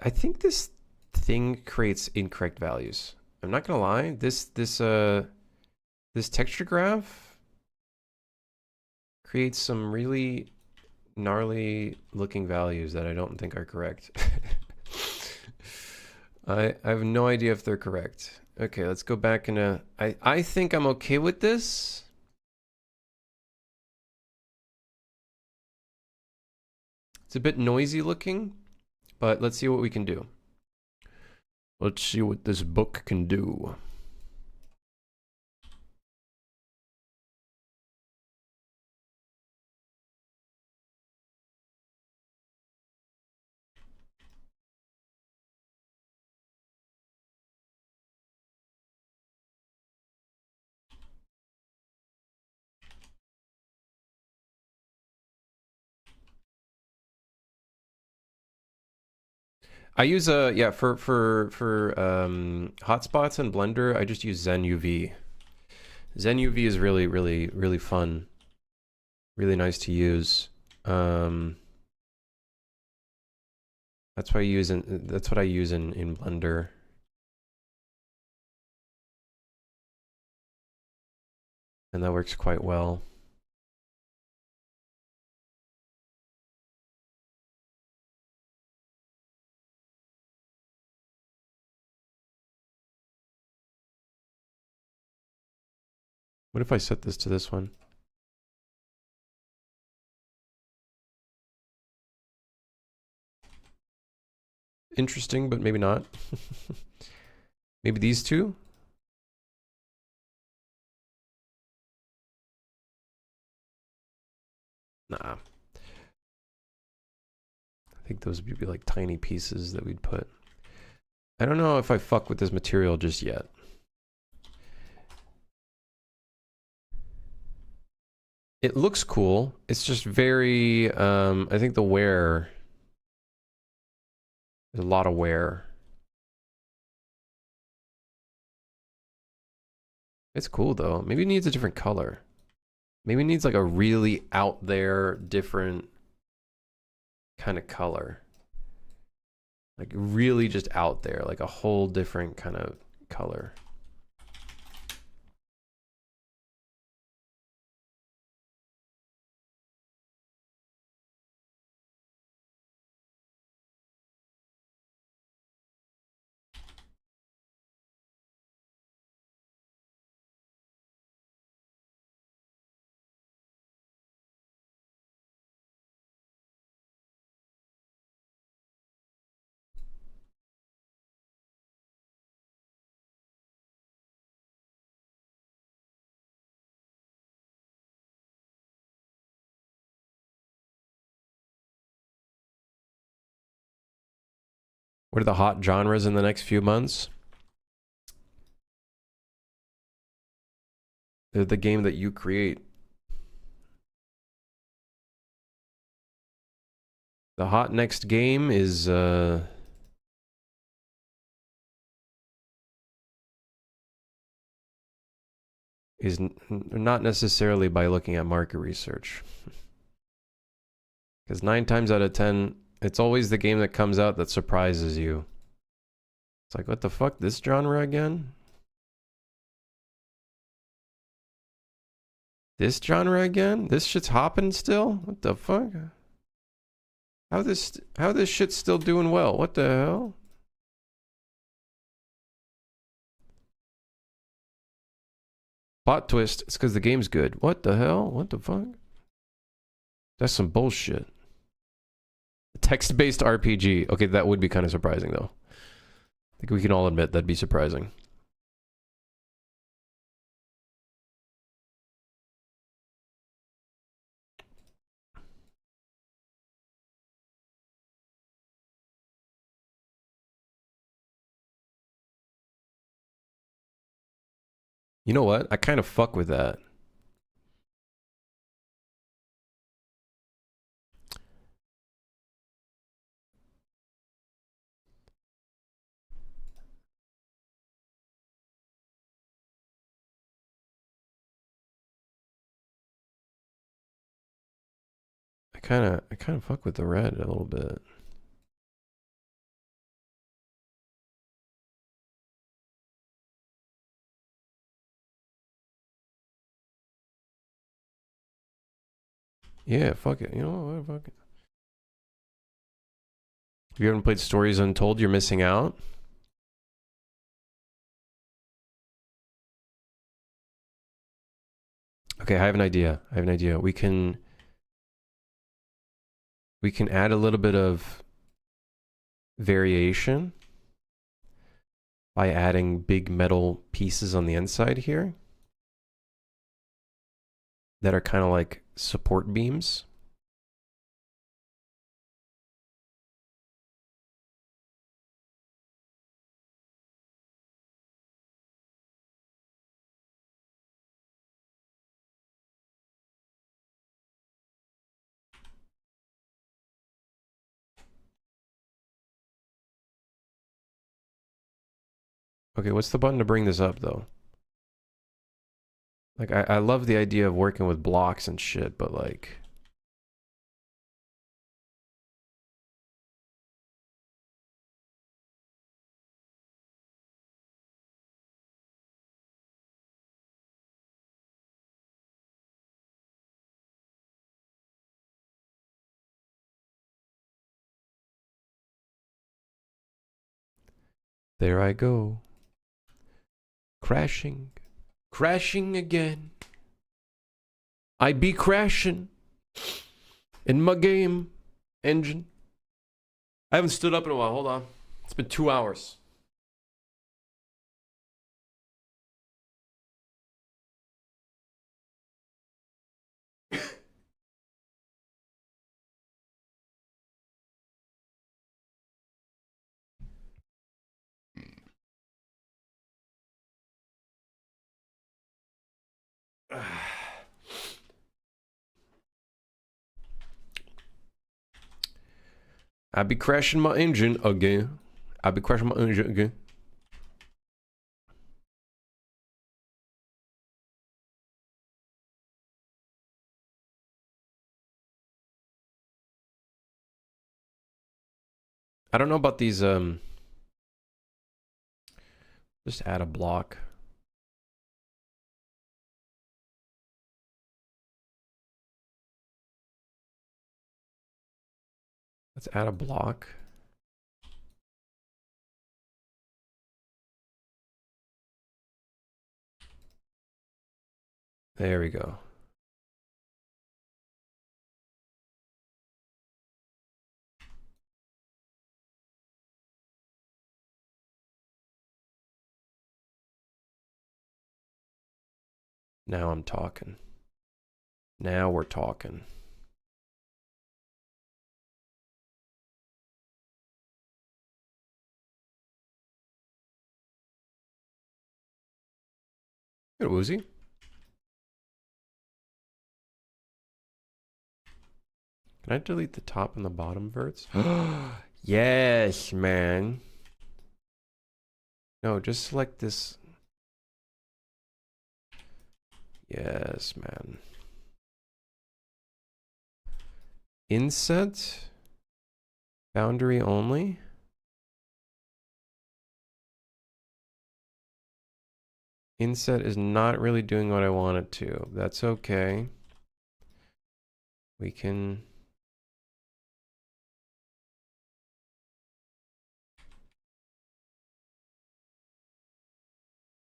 I think this thing creates incorrect values. I'm not gonna lie. This texture graph creates some really gnarly looking values that I don't think are correct. I have no idea if they're correct. Okay, let's go back into... I think I'm okay with this. It's a bit noisy looking, but let's see what we can do. Let's see what this book can do. I use yeah, for hotspots and Blender, I just use Zen UV. Zen UV is really fun. Really nice to use. That's what I use in Blender. And that works quite well. What if I set this to this one? Interesting, but maybe not. Maybe these two? Nah. I think those would be like tiny pieces that we'd put. I don't know if I fuck with this material just yet. It looks cool. It's just very, I think the wear, there's a lot of wear. It's cool though. Maybe it needs a different color. Maybe it needs like a really out there, different kind of color. Like really just out there, like a whole different kind of color. What are the hot genres in the next few months? They're the game that you create. The hot next game is not necessarily by looking at market research. Because 9 times out of 10, it's always the game that comes out that surprises you. It's like, what the fuck, this genre again? This genre again? This shit's hopping still? What the fuck? How this shit's still doing well? What the hell? Plot twist, it's because the game's good. What the hell? What the fuck? That's some bullshit. Text-based RPG. Okay, that would be kind of surprising, though. I think we can all admit that'd be surprising. You know what? I kind of fuck with that. I kind of fuck with the red a little bit. Yeah, fuck it. You know what? Fuck it. If you haven't played Stories Untold, you're missing out. Okay, I have an idea. We can add a little bit of variation by adding big metal pieces on the inside here that are kind of like support beams. Okay, what's the button to bring this up though? Like I love the idea of working with blocks and shit, but like there I go. Crashing. Crashing again. I be crashing in my game engine. I haven't stood up in a while. Hold on. It's been 2 hours. I be crashing my engine again. I be crashing my engine again. I don't know about these, just add a block. Let's add a block. There we go. Now I'm talking. Now we're talking. Good woozy. Can I delete the top and the bottom verts? Yes, man. No, just select this. Yes, man. Inset. Boundary only. Inset is not really doing what I want it to. That's okay. We can...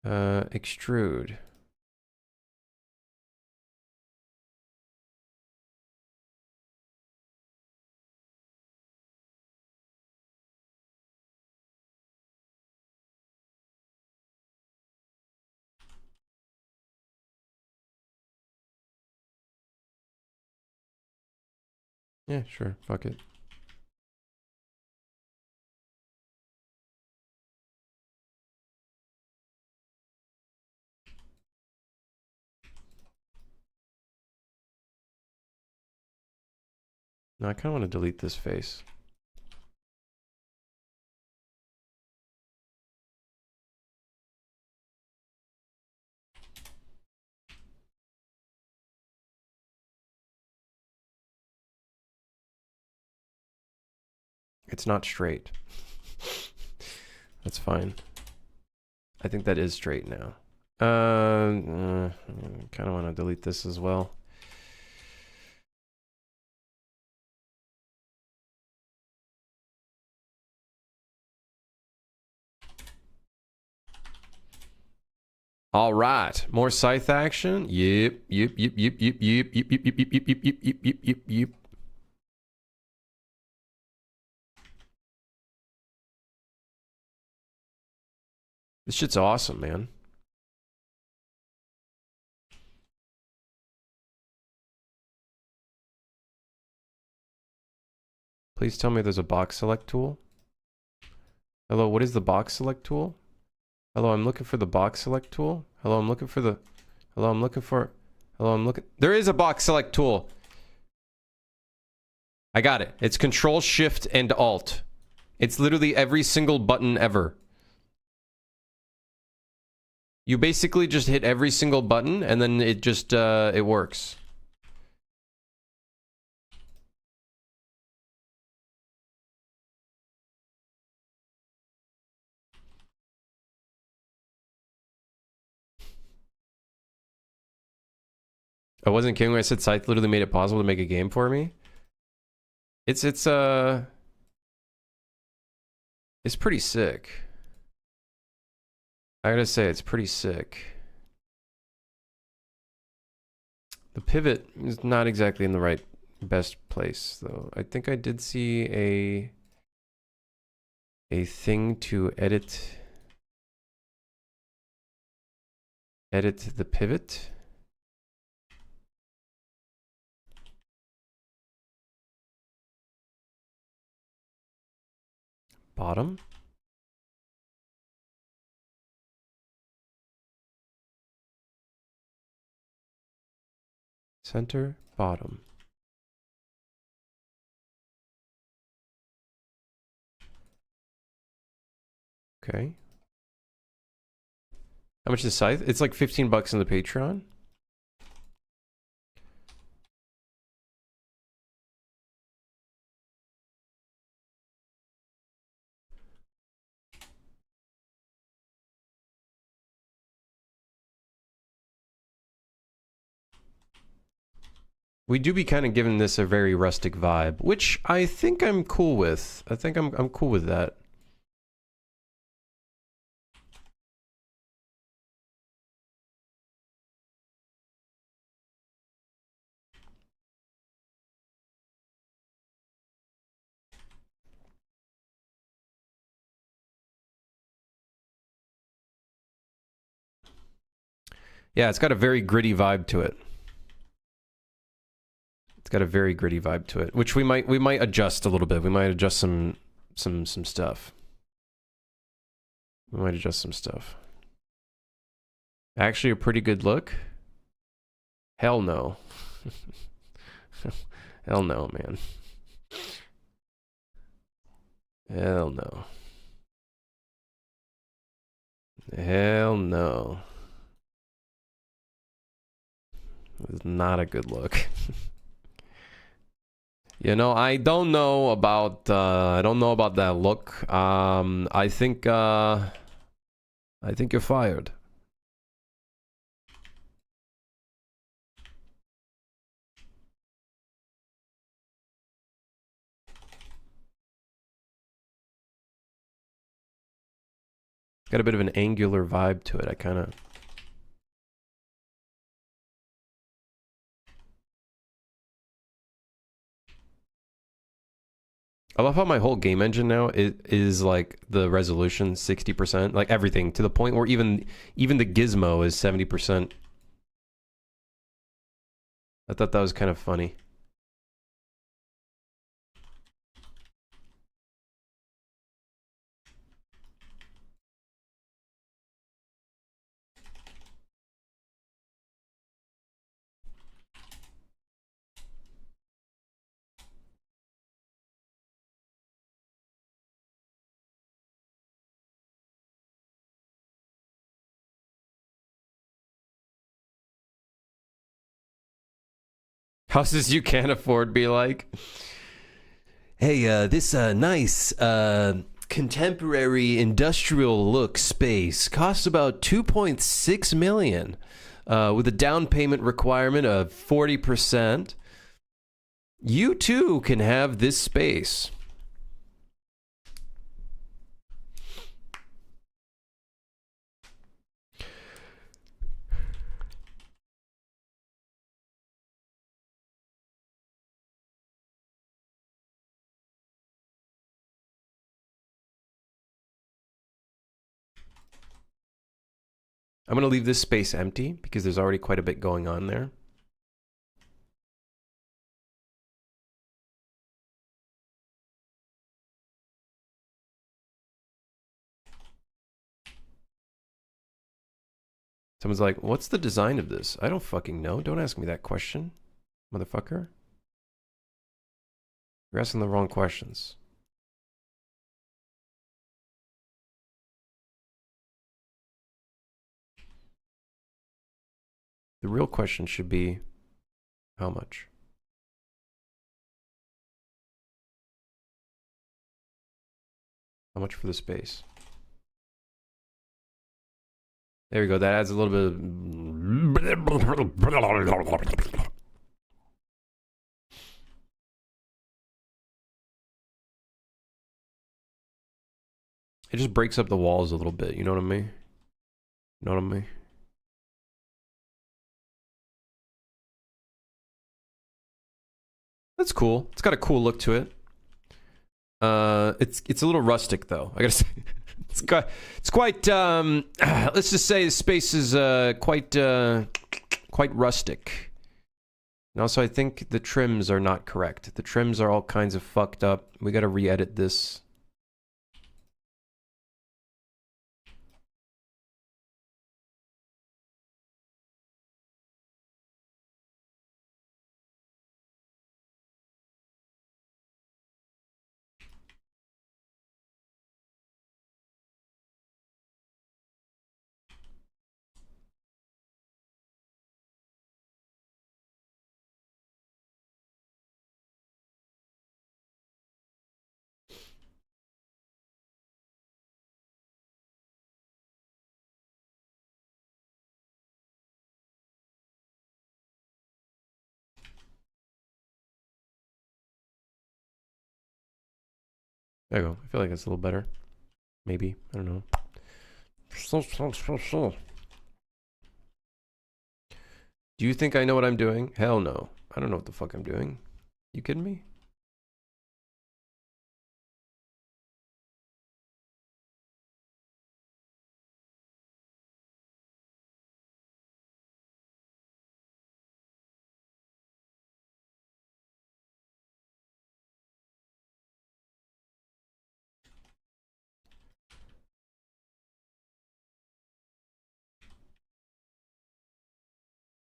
extrude. Yeah, sure. Fuck it. No, I kind of want to delete this face. It's not straight. That's fine. I think that is straight now. Kind of want to delete this as well. All right, more scythe action. Yep. This shit's awesome, man. Please tell me there's a box select tool. Hello, what is the box select tool? Hello, I'm looking for the box select tool. Hello, I'm looking for the... Hello, I'm looking for... Hello, I'm looking... There is a box select tool. I got it. It's Control, Shift, and Alt. It's literally every single button ever. You basically just hit every single button, and then it just, it works. I wasn't kidding when I said Scythe literally made it possible to make a game for me. It's pretty sick. I gotta say, it's pretty sick. The pivot is not exactly in the right best place, though. I think I did see a thing to edit the pivot. Bottom. Center, bottom. Okay. How much is Scythe? It's like 15 bucks in the Patreon. We do be kind of giving this a very rustic vibe, which I think I'm cool with. I think I'm cool with that. Yeah, it's got a very gritty vibe to it. It's got a very gritty vibe to it, which we might adjust a little bit. We might adjust some stuff. We might adjust some stuff. Actually, a pretty good look. Hell no. Hell no, man. Hell no. Hell no. It's not a good look. You know, I don't know about that look. I think you're fired. Got a bit of an angular vibe to it. I love how my whole game engine now is like the resolution 60%, like everything, to the point where even the gizmo is 70%. I thought that was kind of funny. Houses you can't afford be like, hey, this nice contemporary industrial look space costs about 2.6 million with a down payment requirement of 40%. You too can have this space. I'm going to leave this space empty because there's already quite a bit going on there. Someone's like, what's the design of this? I don't fucking know. Don't ask me that question, motherfucker. You're asking the wrong questions. The real question should be, how much? How much for the space? There we go. That adds a little bit of... It just breaks up the walls a little bit. You know what I mean? You know what I mean? That's cool. It's got a cool look to it. It's a little rustic though. I gotta say, it's quite. Let's just say the space is quite rustic. And also, I think the trims are not correct. The trims are all kinds of fucked up. We gotta re-edit this. There you go. I feel like it's a little better. Maybe. I don't know. Do you think I know what I'm doing? Hell no. I don't know what the fuck I'm doing. You kidding me?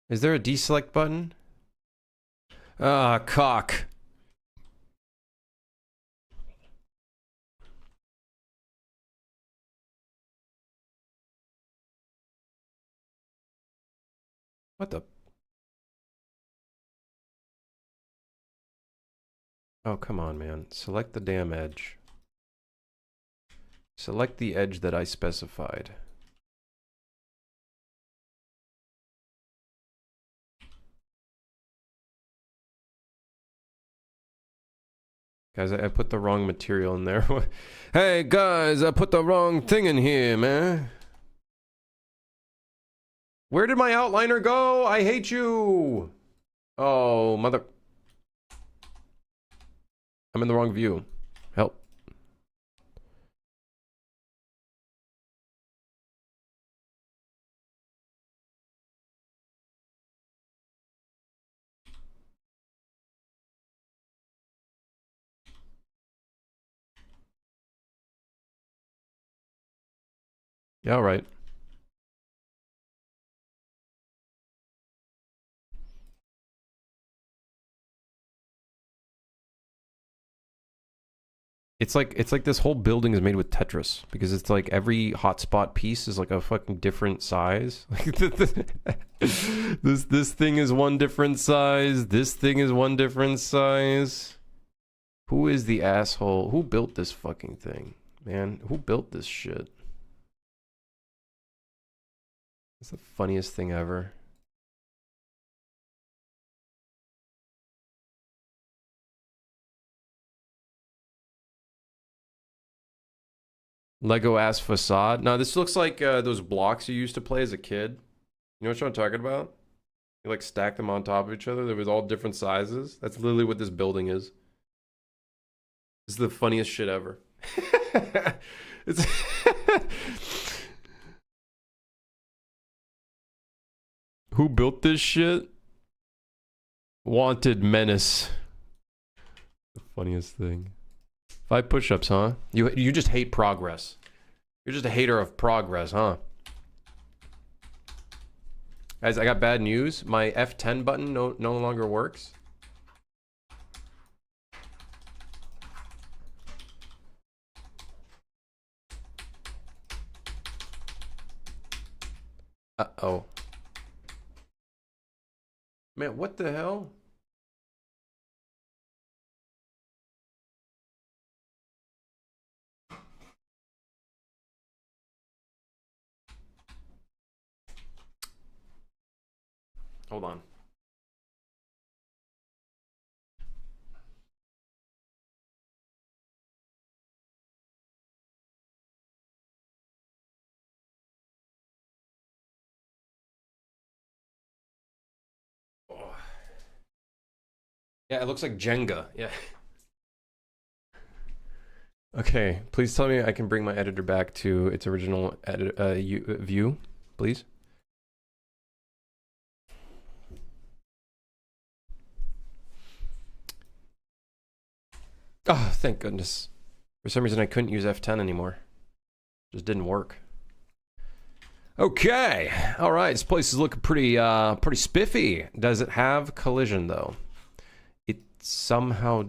Is there a deselect button? Ah, cock. What the? Oh, come on, man. Select the damn edge. Select the edge that I specified. Guys, I put the wrong material in there. Hey, guys, I put the wrong thing in here, man. Where did my outliner go? I hate you. Oh, mother... I'm in the wrong view. Help. Yeah, all right. It's like this whole building is made with Tetris because it's like every hotspot piece is like a fucking different size. This thing is one different size. This thing is one different size. Who is the asshole? Who built this fucking thing, man? Who built this shit? It's the funniest thing ever. Lego ass facade. No, this looks like those blocks you used to play as a kid. You know what I'm talking about? You like stack them on top of each other. There was all different sizes. That's literally what this building is. This is the funniest shit ever. It's Who built this shit? Wanted menace. The funniest thing. 5 push-ups, huh? You just hate progress. You're just a hater of progress, huh? Guys, I got bad news. My F10 button no longer works. Uh-oh. Man, what the hell? Hold on. Oh. Yeah, it looks like Jenga. Yeah. Okay, please tell me I can bring my editor back to its original view, please. Oh, thank goodness. For some reason I couldn't use F10 anymore. Just didn't work. Okay. All right, this place is looking pretty spiffy. Does it have collision though? It somehow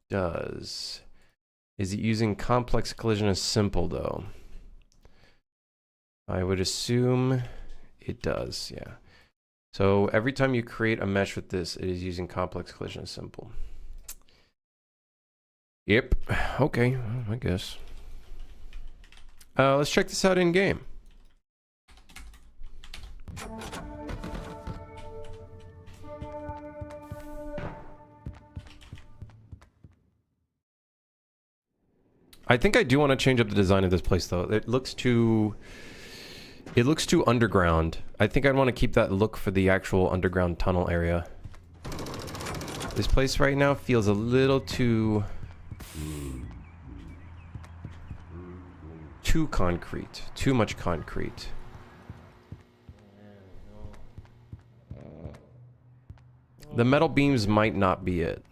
does. Is it using complex collision as simple though? I would assume it does, yeah. So every time you create a mesh with this, it is using complex collision as simple. Yep. Okay, well, I guess. Let's check this out in game. I think I do want to change up the design of this place, though. It looks too underground. I think I'd want to keep that look for the actual underground tunnel area. This place right now feels a little too concrete. Too much concrete. The metal beams might not be it.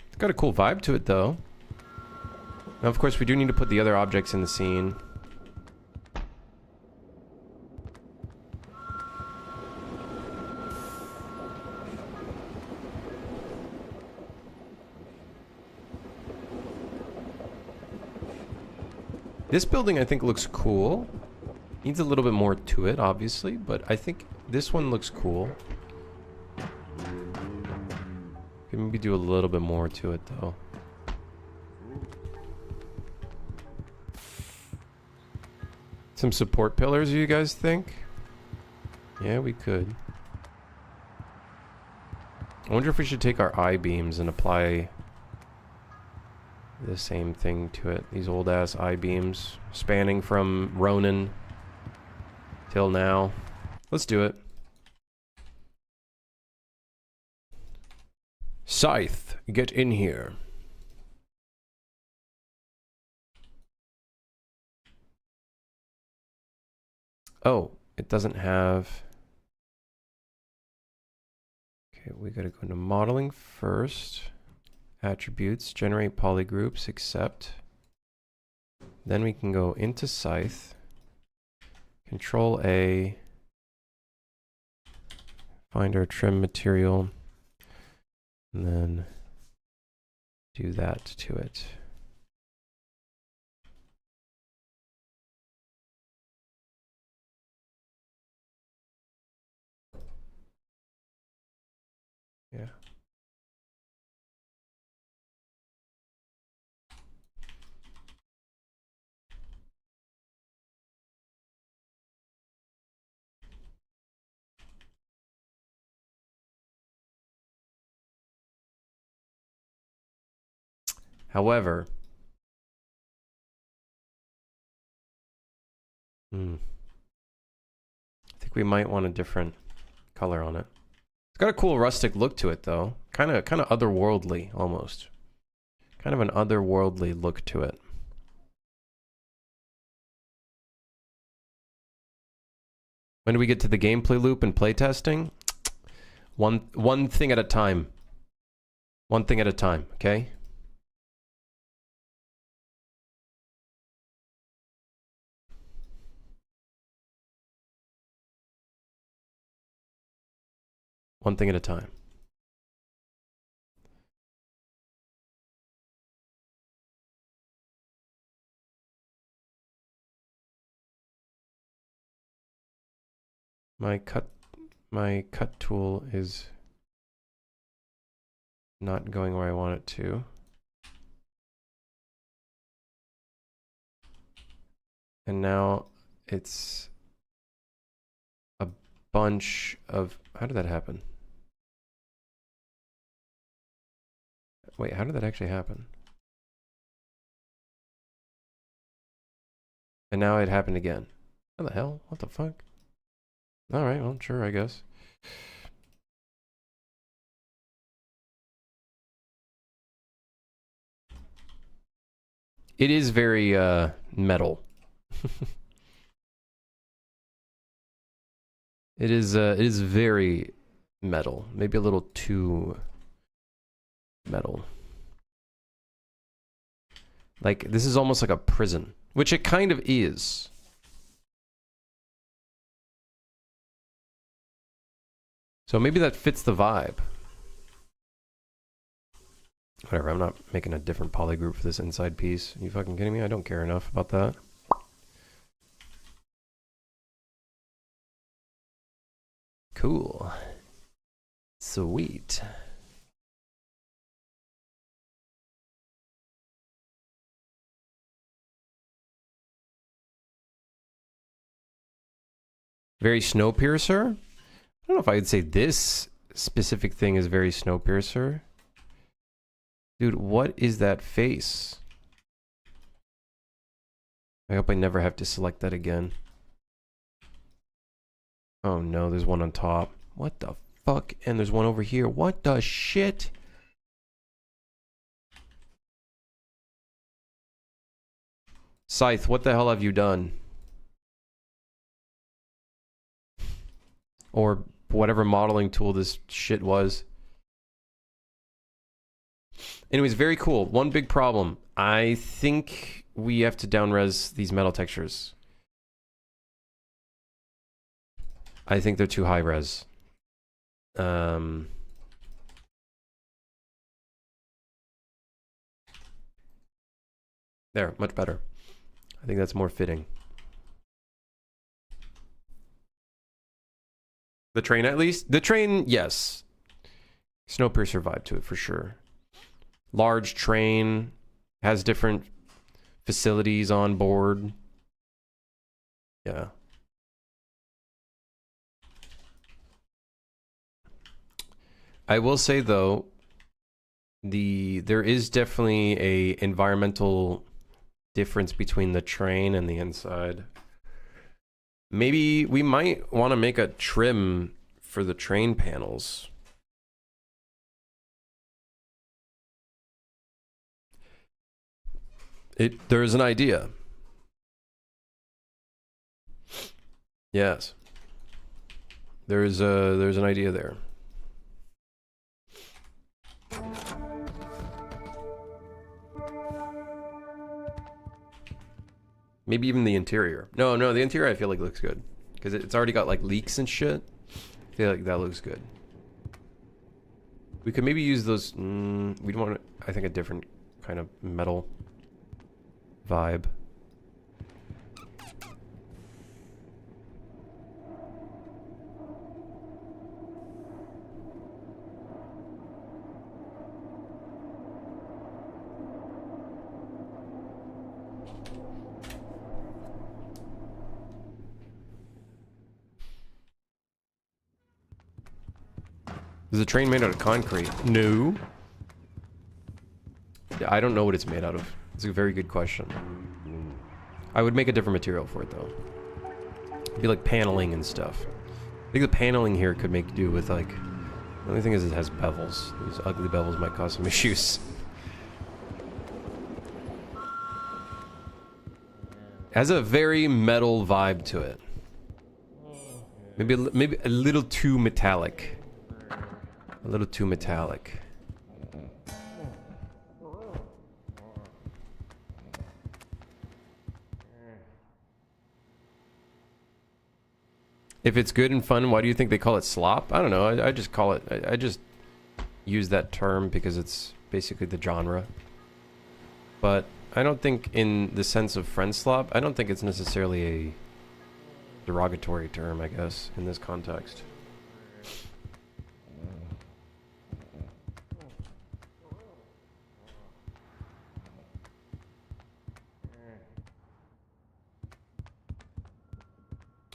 It's got a cool vibe to it, though. Now, of course, we do need to put the other objects in the scene. This building, I think, looks cool. Needs a little bit more to it, obviously, but I think this one looks cool. Could maybe do a little bit more to it, though. Some support pillars, you guys think? Yeah, we could. I wonder if we should take our I-beams and apply the same thing to it. These old-ass I-beams spanning from Ronin till now. Let's do it. Scythe, get in here. Oh, it doesn't have... Okay, we gotta go into modeling first. Attributes, generate polygroups, accept. Then we can go into Scythe. Control A. Find our trim material. And then do that to it. Yeah. However, I think we might want a different color on it. It's got a cool rustic look to it, though. Kind of otherworldly, almost. Kind of an otherworldly look to it. When do we get to the gameplay loop and playtesting? One thing at a time. One thing at a time, okay? One thing at a time. My cut tool is not going where I want it to. And now it's a bunch of... How did that happen? Wait, how did that actually happen? And now it happened again. How the hell? What the fuck? Alright, well, sure, I guess. It is very, metal. It is very metal. Maybe a little too metal. Like, this is almost like a prison, which it kind of is. So maybe that fits the vibe. Whatever, I'm not making a different polygroup for this inside piece. Are you fucking kidding me? I don't care enough about that. Cool. Sweet. Very Snowpiercer? I don't know if I'd say this specific thing is very Snowpiercer. Dude, what is that face? I hope I never have to select that again. Oh no, there's one on top. What the fuck? And there's one over here. What the shit? Scythe, what the hell have you done? Or whatever modeling tool this shit was. Anyways, very cool. One big problem. I think we have to down-res these metal textures. I think they're too high res. There, much better. I think that's more fitting. The train, at least? The train, yes. Snowpiercer vibe to it, for sure. Large train, has different facilities on board. Yeah. I will say, though, there is definitely a environmental difference between the train and the inside. Maybe we might want to make a trim for the train panels. There's an idea. Yes. There's an idea there. Maybe even the interior. No, the interior I feel like looks good. Because it's already got like leaks and shit. I feel like that looks good. We could maybe use those... we don't want, I think, a different kind of metal vibe. Is the train made out of concrete? No. Yeah, I don't know what it's made out of. It's a very good question. I would make a different material for it, though. It'd be like paneling and stuff. I think the paneling here could make do with, like... The only thing is it has bevels. These ugly bevels might cause some issues. It has a very metal vibe to it. Maybe a little too metallic. A little too metallic. If it's good and fun, why do you think they call it slop? I don't know. I just call it... I just use that term because it's basically the genre. But I don't think in the sense of friendslop, I don't think it's necessarily a derogatory term, I guess, in this context.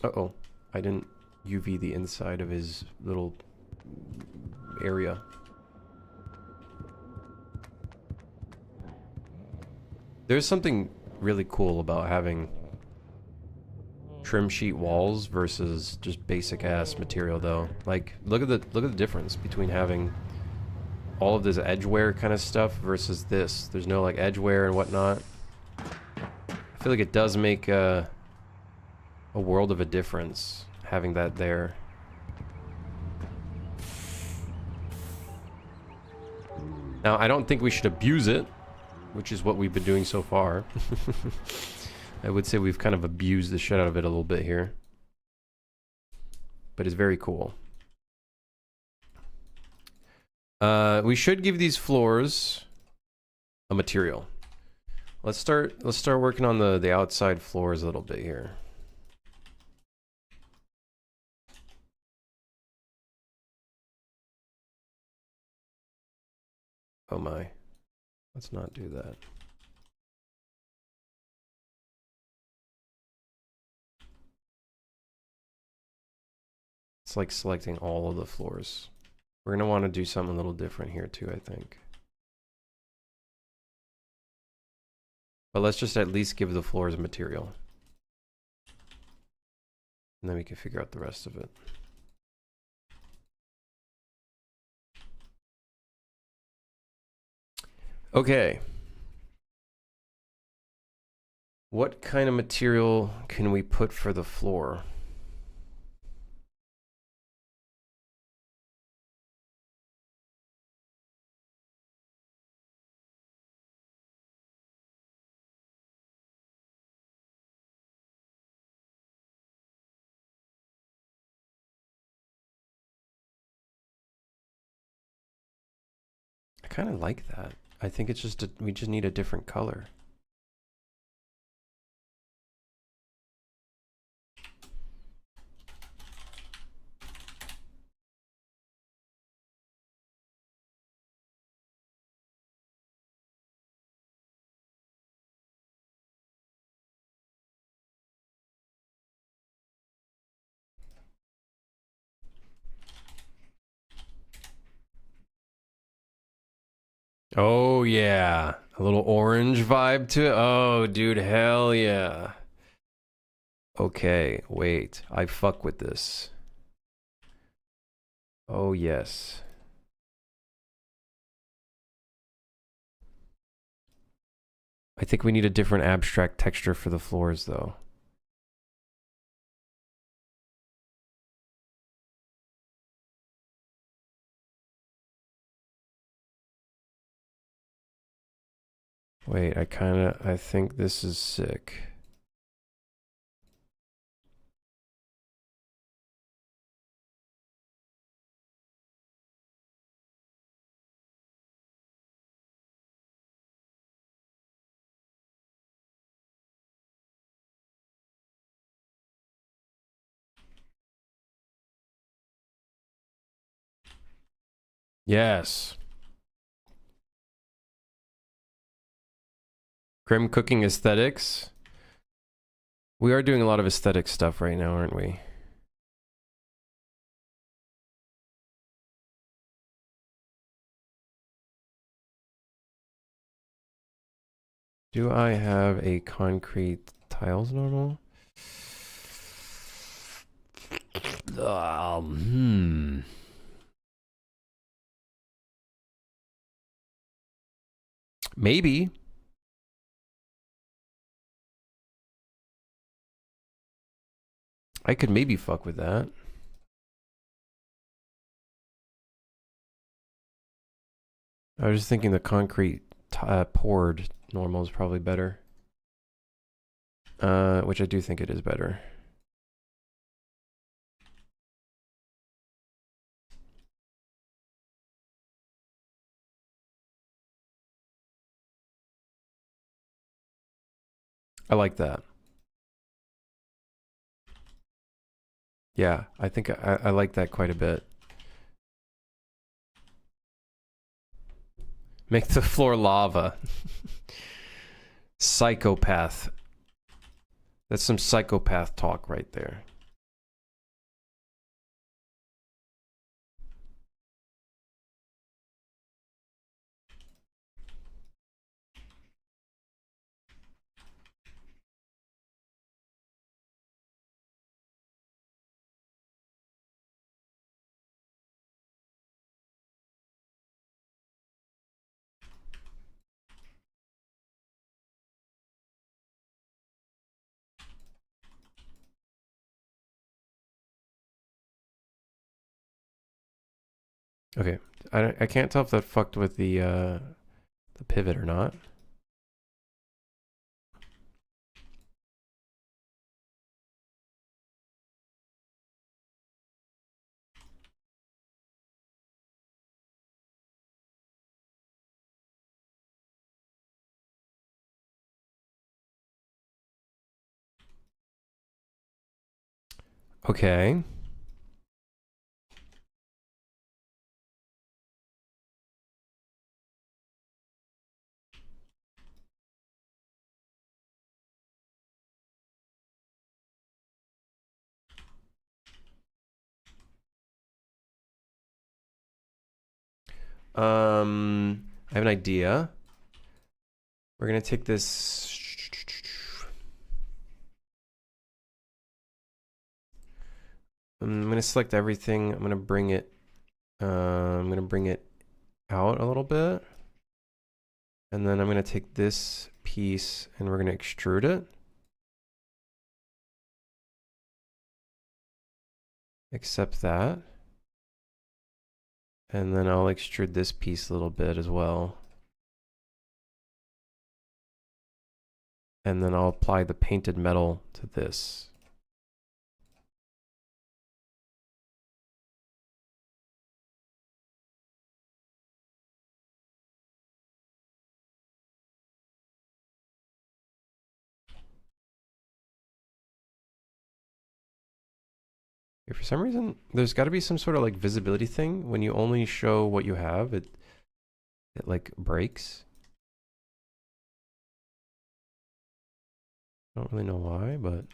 Uh-oh. I didn't UV the inside of his little area. There's something really cool about having trim sheet walls versus just basic ass material, though. Like, look at the difference between having all of this edge wear kind of stuff versus this. There's no like edge wear and whatnot. I feel like it does make a world of a difference having that there. Now, I don't think we should abuse it, which is what we've been doing so far. I would say we've kind of abused the shit out of it a little bit here. But it's very cool. We should give these floors a material. Let's start working on the outside floors a little bit here. Oh my. Let's not do that. It's like selecting all of the floors. We're gonna want to do something a little different here too, I think. But let's just at least give the floors material. And then we can figure out the rest of it. Okay. What kind of material can we put for the floor? I kind of like that. I think it's just we just need a different color. Oh yeah, a little orange vibe to it. Oh dude, hell yeah. Okay, wait. I fuck with this. Oh yes. I think we need a different abstract texture for the floors though. Wait, I think this is sick. Yes. Grim cooking aesthetics. We are doing a lot of aesthetic stuff right now, aren't we? Do I have a concrete tiles normal? Hmm. Maybe. I could maybe fuck with that. I was just thinking the concrete poured normal is probably better. Which I do think it is better. I like that. Yeah, I think I like that quite a bit. Make the floor lava. Psychopath. That's some psychopath talk right there. Okay, I can't tell if that fucked with the pivot or not. Okay. I have an idea. We're gonna take this. I'm gonna select everything. I'm gonna bring it. I'm gonna bring it out a little bit, and then I'm gonna take this piece and we're gonna extrude it. Accept that. And then I'll extrude this piece a little bit as well. And then I'll apply the painted metal to this. For some reason, there's got to be some sort of like visibility thing. When you only show what you have, it like breaks. I don't really know why, but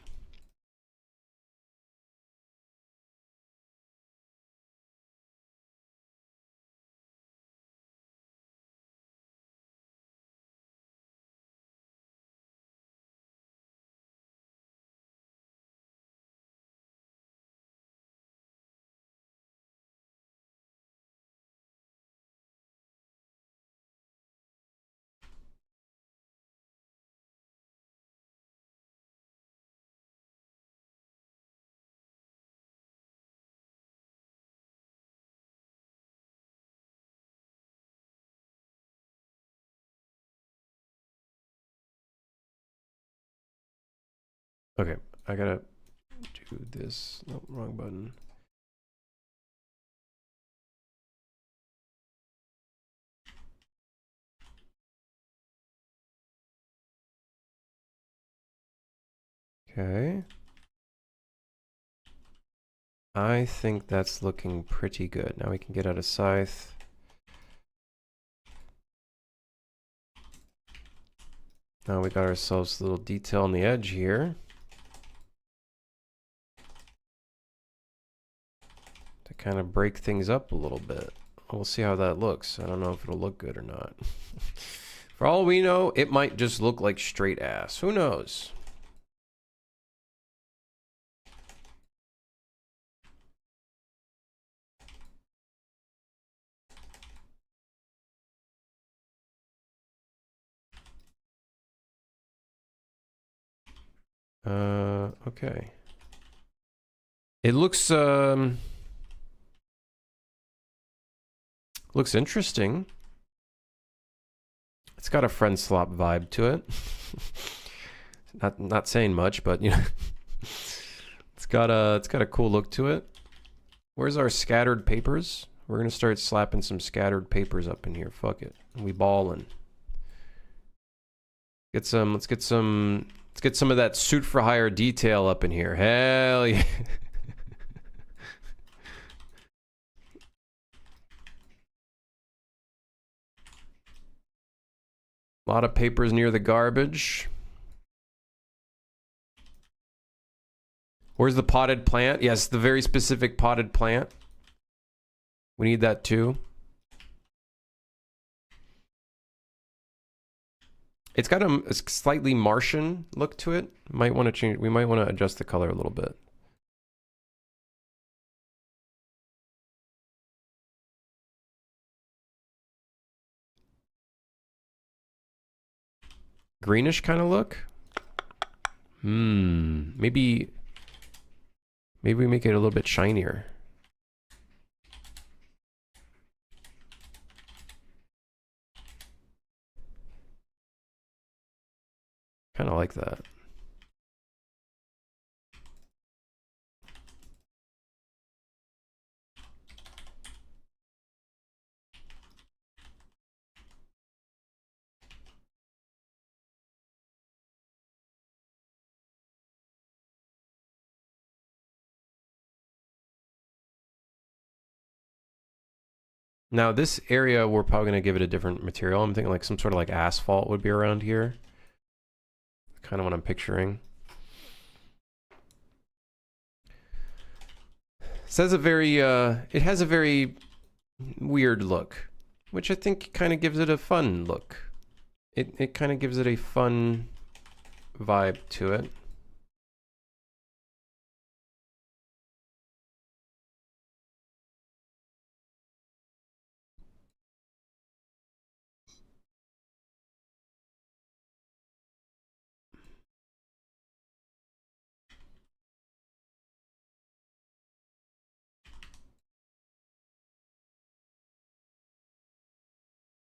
okay. I gotta do this. No, wrong button. Okay. I think that's looking pretty good. Now we can get out of scythe. Now we got ourselves a little detail on the edge here. To kind of break things up a little bit. We'll see how that looks. I don't know if it'll look good or not. For all we know, it might just look like straight ass. Who knows? Okay. It looks looks interesting. It's got a friendslop vibe to it. not saying much, but you know, it's got a cool look to it. Where's our scattered papers? We're gonna start slapping some scattered papers up in here. Fuck it, we ballin'. Let's get some of that suit for hire detail up in here. Hell yeah. A lot of papers near the garbage. Where's the potted plant? Yes, the very specific potted plant. We need that too. It's got a slightly Martian look to it. Might want to change. We might want to adjust the color a little bit. Greenish kind of look. Maybe we make it a little bit shinier. Kind of like that. Now this area, we're probably going to give it a different material. I'm thinking like some sort of like asphalt would be around here. Kind of what I'm picturing. It has a very weird look. which I think kind of gives it a fun look. It kind of gives it a fun vibe to it.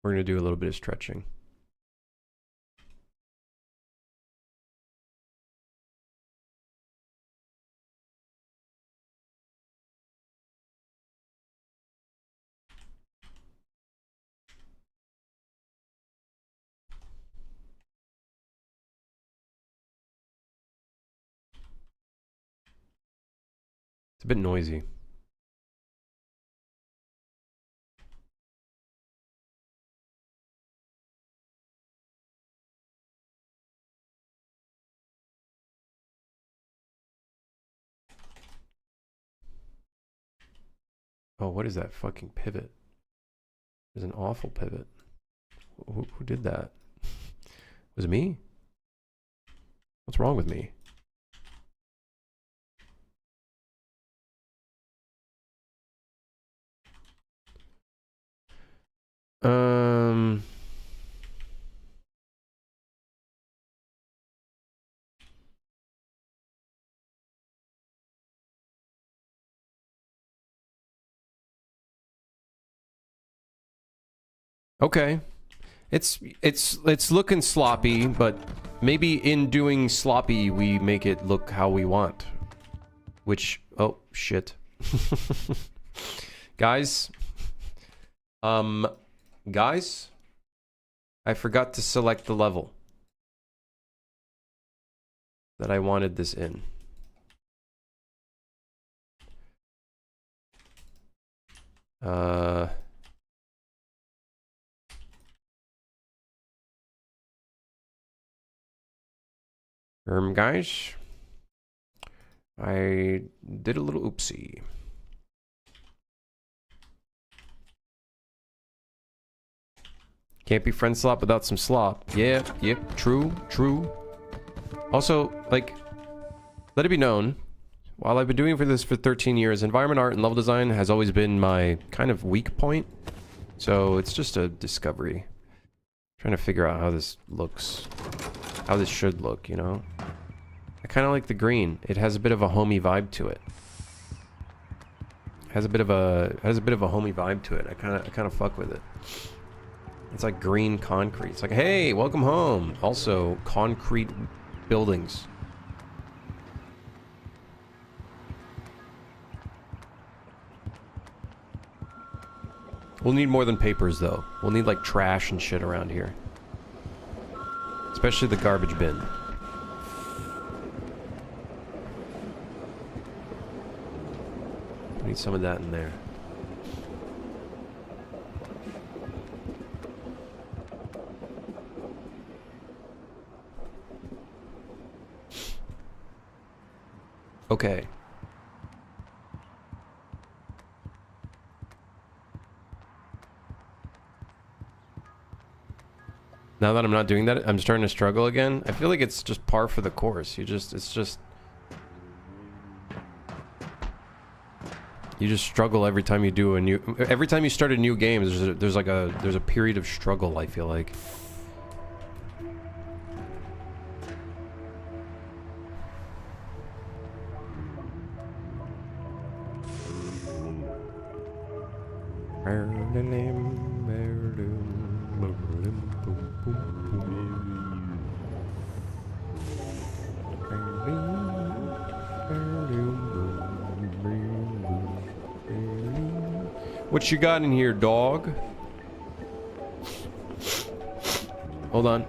We're going to do a little bit of stretching. It's a bit noisy. Oh, what is that fucking pivot? There's an awful pivot. Who did that? Was it me? What's wrong with me? Okay. It's looking sloppy, but maybe in doing sloppy we make it look how we want. Which, oh shit. Guys, guys, I forgot to select the level that I wanted this in. Guys, I did a little oopsie. Can't be friend slop without some slop. Yeah, yep, true, true. Also, like, let it be known, while I've been doing this for 13 years, environment art and level design has always been my kind of weak point. So it's just a discovery. Trying to figure out how this looks. How this should look, you know? I kind of like the green. It has a bit of a homey vibe to it. Has a bit of a homey vibe to it. I kind of fuck with it. It's like green concrete. It's like, hey, welcome home. Also, concrete buildings. We'll need more than papers, though. We'll need, like, trash and shit around here. Especially the garbage bin. We need some of that in there. Okay. Now that I'm not doing that, I'm starting to struggle again. I feel like it's just par for the course. You just struggle every time you do every time you start a new game. There's a period of struggle, I feel like. What you got in here, dog? Hold on.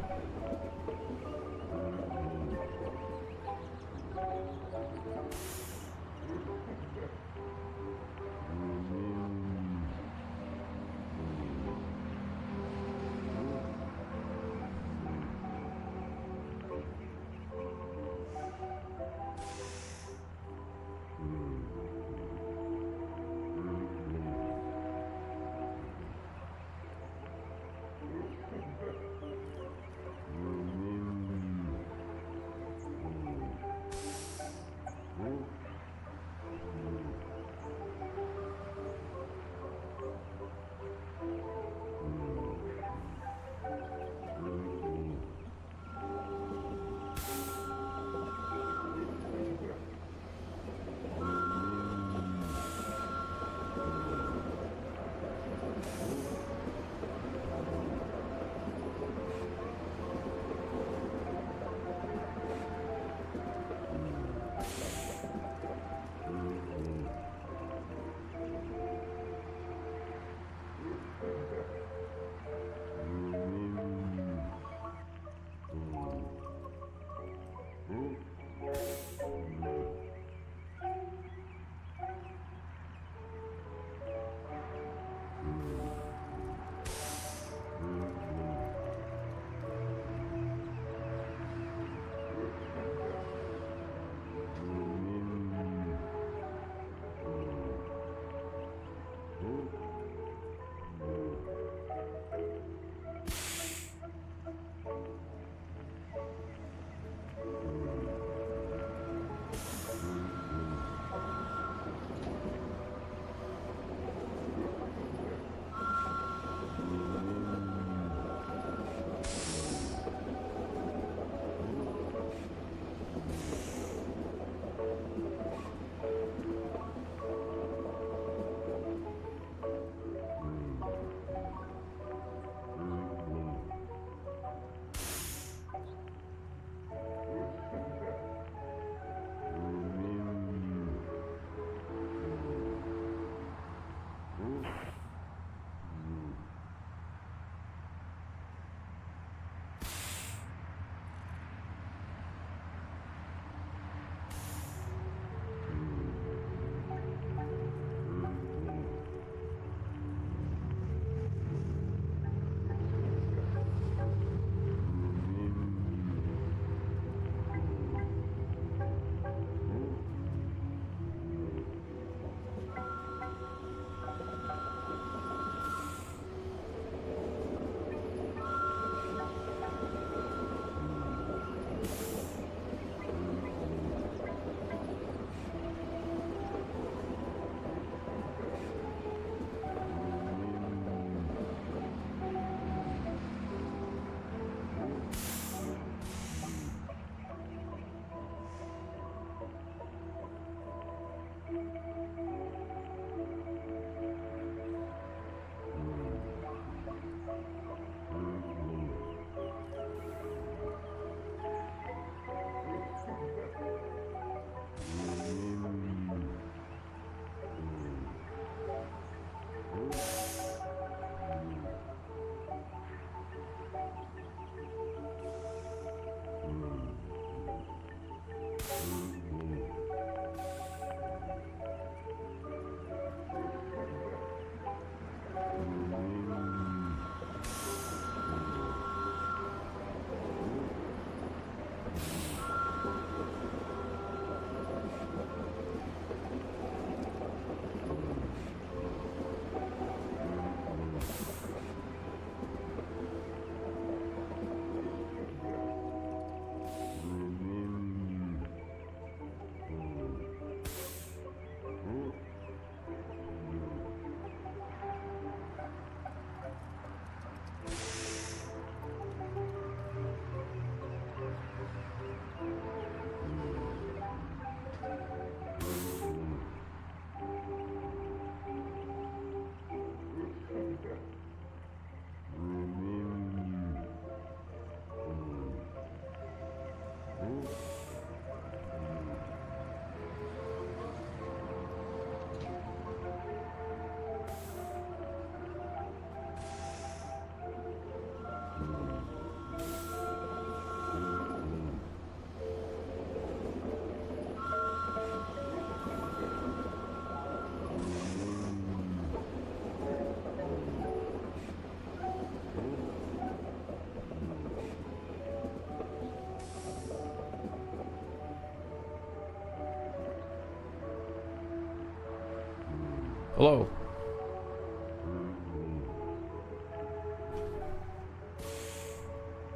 Hello.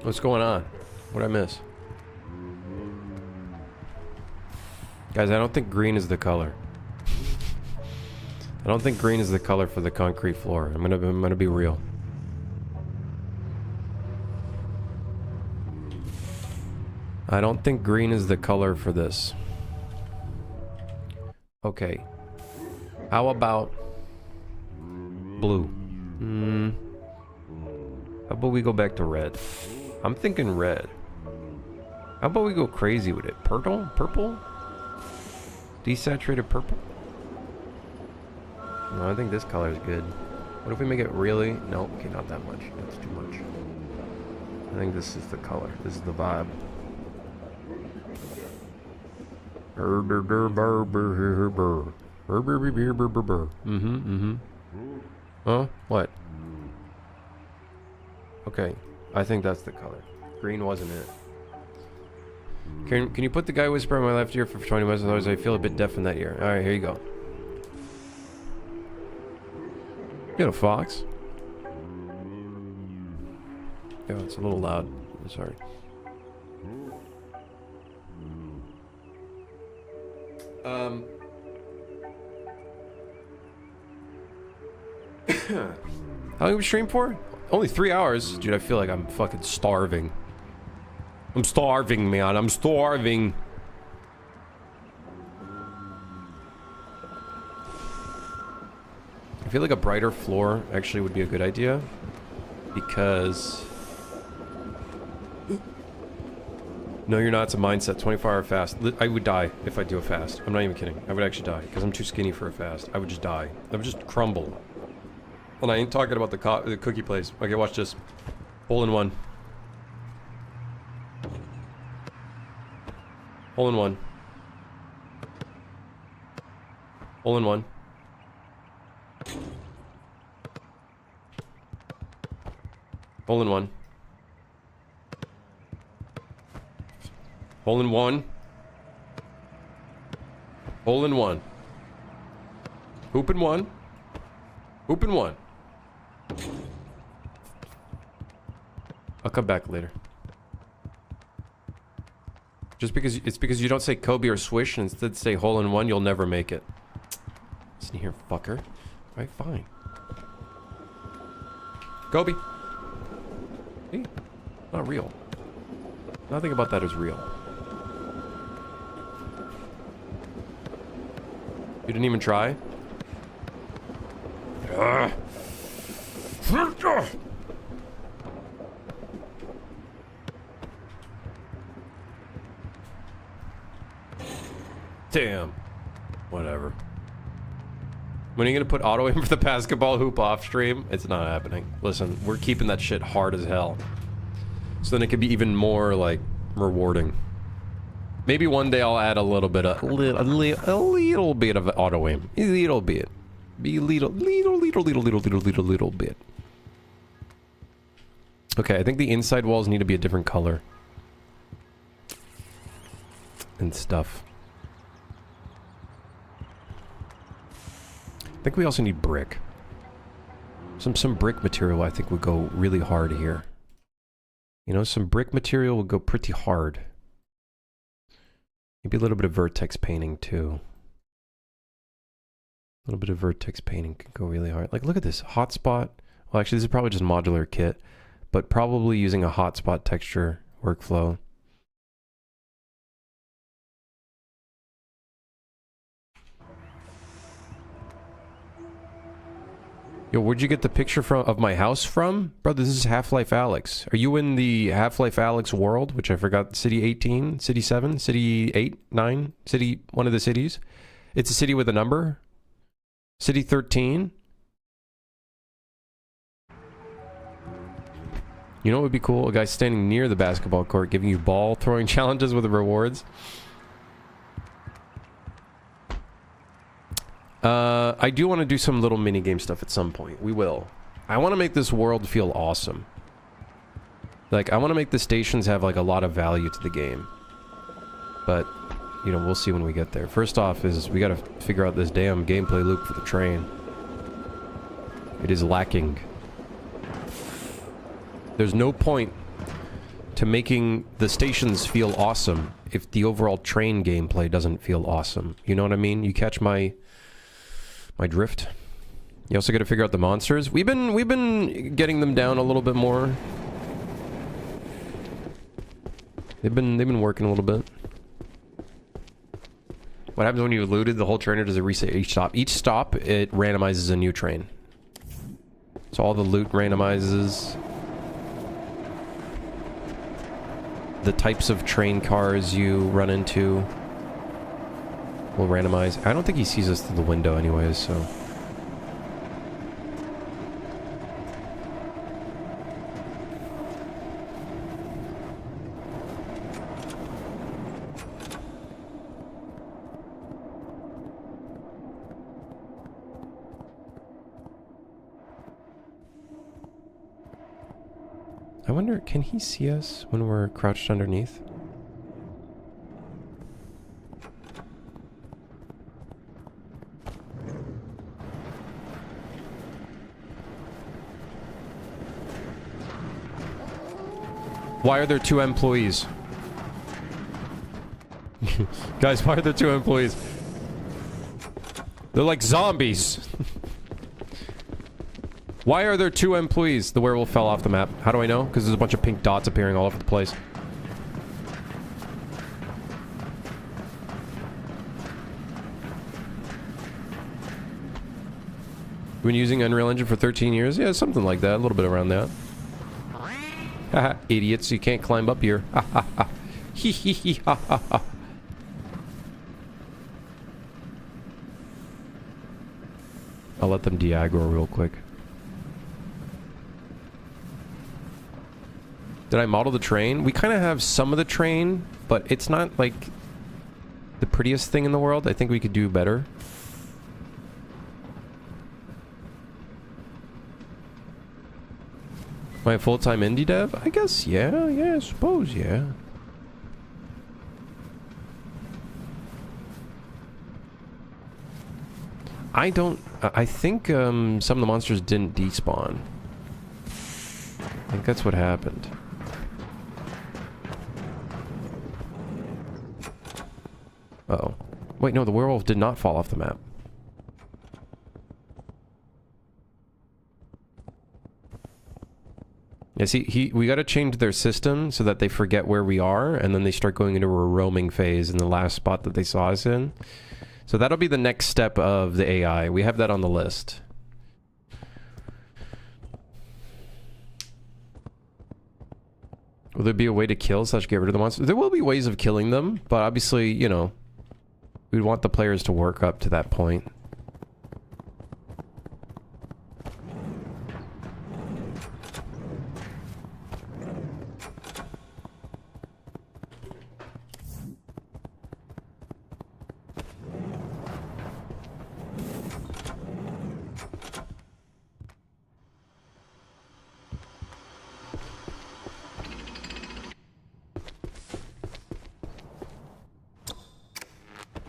What's going on? What'd I miss? Guys, I don't think green is the color. I don't think green is the color for the concrete floor. I'm gonna be real. I don't think green is the color for this. Okay. How about blue? How about we go back to red? I'm thinking red. How about we go crazy with it? Purple? Purple? Desaturated purple? No, I think this color is good. What if we make it really... No, okay, not that much. That's too much. I think this is the color. This is the vibe. Huh? What? Okay, I think that's the color. Green wasn't it. Can you put the guy whisper in my left ear for 20 minutes? Otherwise I feel a bit deaf in that ear. Alright, here you go. You got a fox? Yeah, it's a little loud. I'm sorry. How long have we streamed for? Only 3 hours. Dude, I feel like I'm fucking starving. I'm starving, man. I'm starving. I feel like a brighter floor actually would be a good idea. Because... No, you're not. It's a mindset. 24-hour fast. I would die if I do a fast. I'm not even kidding. I would actually die. Because I'm too skinny for a fast. I would just die. I would just crumble. And I ain't talking about the cookie place. Okay, watch this. Hole in one. Hole in one. Hole in one. Hole in one. Hole in one. Hole in one. Hoop in one. Hoop in one. I'll come back later. Just because it's because you don't say Kobe or Swish and instead say hole in one, you'll never make it. Listen here, fucker. Alright, fine. Kobe. See? Not real. Nothing about that is real. You didn't even try? Damn. Whatever. When are you gonna put auto aim for the basketball hoop off stream? It's not happening. Listen, we're keeping that shit hard as hell. So then it could be even more, like, rewarding. Maybe one day I'll add a little bit of... a little bit of auto aim. A little bit. Be little bit. Okay, I think the inside walls need to be a different color. And stuff. I think we also need brick. Some brick material I think would go really hard here. You know, some brick material would go pretty hard. Maybe a little bit of vertex painting too. A little bit of vertex painting can go really hard. Like, look at this. Hotspot. Well, actually, this is probably just modular kit. But probably using a hotspot texture workflow. Yo, where'd you get the picture of my house from? Bro, this is Half-Life Alyx. Are you in the Half-Life Alyx world? Which I forgot. City 18? City 7? City 8? 9? City... one of the cities? It's a city with a number? City 13? You know what would be cool? A guy standing near the basketball court giving you ball throwing challenges with the rewards. I do want to do some little mini-game stuff at some point. We will. I want to make this world feel awesome. Like, I want to make the stations have, like, a lot of value to the game. But, you know, we'll see when we get there. First off is we gotta figure out this damn gameplay loop for the train. It is lacking. There's no point to making the stations feel awesome if the overall train gameplay doesn't feel awesome. You know what I mean? You catch my drift? You also got to figure out the monsters. We've been getting them down a little bit more. They've been working a little bit. What happens when you looted the whole train, or does it reset each stop? Each stop, it randomizes a new train. So all the loot randomizes. The types of train cars you run into will randomize. I don't think he sees us through the window anyways, so... I wonder, can he see us when we're crouched underneath? Why are there 2 employees? Guys, why are there 2 employees? They're like zombies. Why are there 2 employees? The werewolf fell off the map. How do I know? Because there's a bunch of pink dots appearing all over the place. Been using Unreal Engine for 13 years? Yeah, something like that. A little bit around that. Haha, idiots. You can't climb up here. Ha ha ha. Hee hee hee ha ha ha. I'll let them de-aggro real quick. Did I model the train? We kind of have some of the train, but it's not like the prettiest thing in the world. I think we could do better. Am I a full-time indie dev? I guess, yeah, I suppose, yeah. I think some of the monsters didn't despawn. I think that's what happened. Uh-oh. Wait, no, the werewolf did not fall off the map. Yeah, see, we gotta change their system so that they forget where we are, and then they start going into a roaming phase in the last spot that they saw us in. So that'll be the next step of the AI. We have that on the list. Will there be a way to kill / get rid of the monsters? There will be ways of killing them, but obviously, you know, we'd want the players to work up to that point.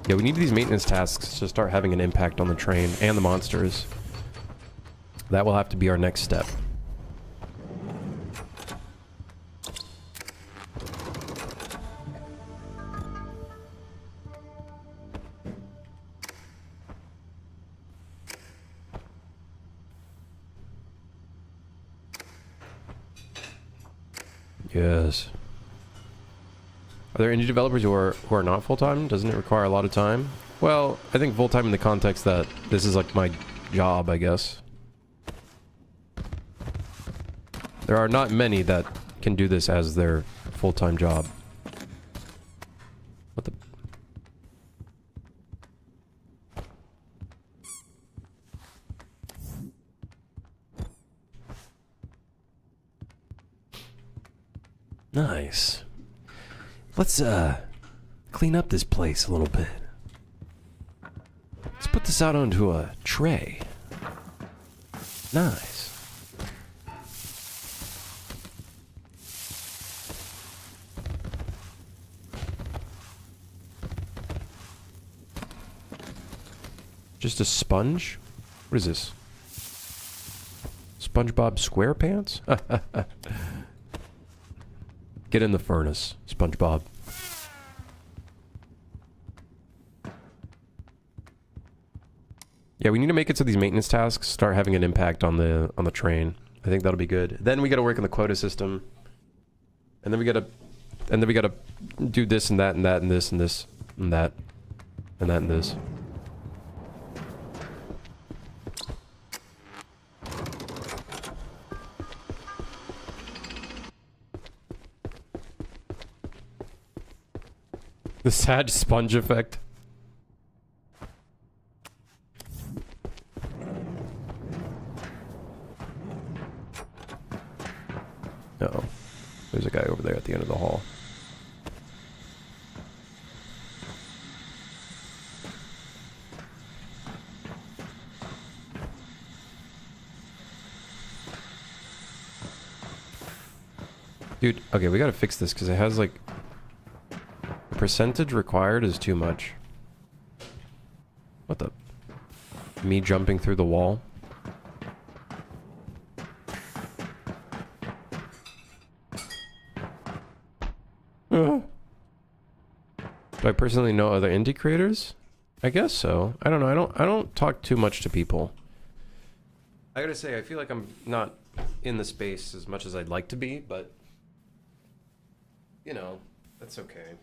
Yeah, we need these maintenance tasks to start having an impact on the train and the monsters. That will have to be our next step. Yes. Are there indie developers who are not full-time? Doesn't it require a lot of time? Well, I think full-time in the context that this is like my job, I guess. There are not many that can do this as their full-time job. What the... Nice. Let's, clean up this place a little bit. Let's put this out onto a tray. Nice. Just a sponge? What is this? SpongeBob SquarePants? Get in the furnace, SpongeBob. Yeah, we need to make it so these maintenance tasks start having an impact on the train. I think that'll be good. Then we got to work on the quota system, and then we gotta do this and that and that and this and this and that and that and this. The sad sponge effect. Uh-oh. There's a guy over there at the end of the hall. Dude, okay, we gotta fix this because it has like... the percentage required is too much. What the... me jumping through the wall? Do I personally know other indie creators? I guess so. I don't know. I don't talk too much to people. I gotta say, I feel like I'm not in the space as much as I'd like to be, but you know, that's okay.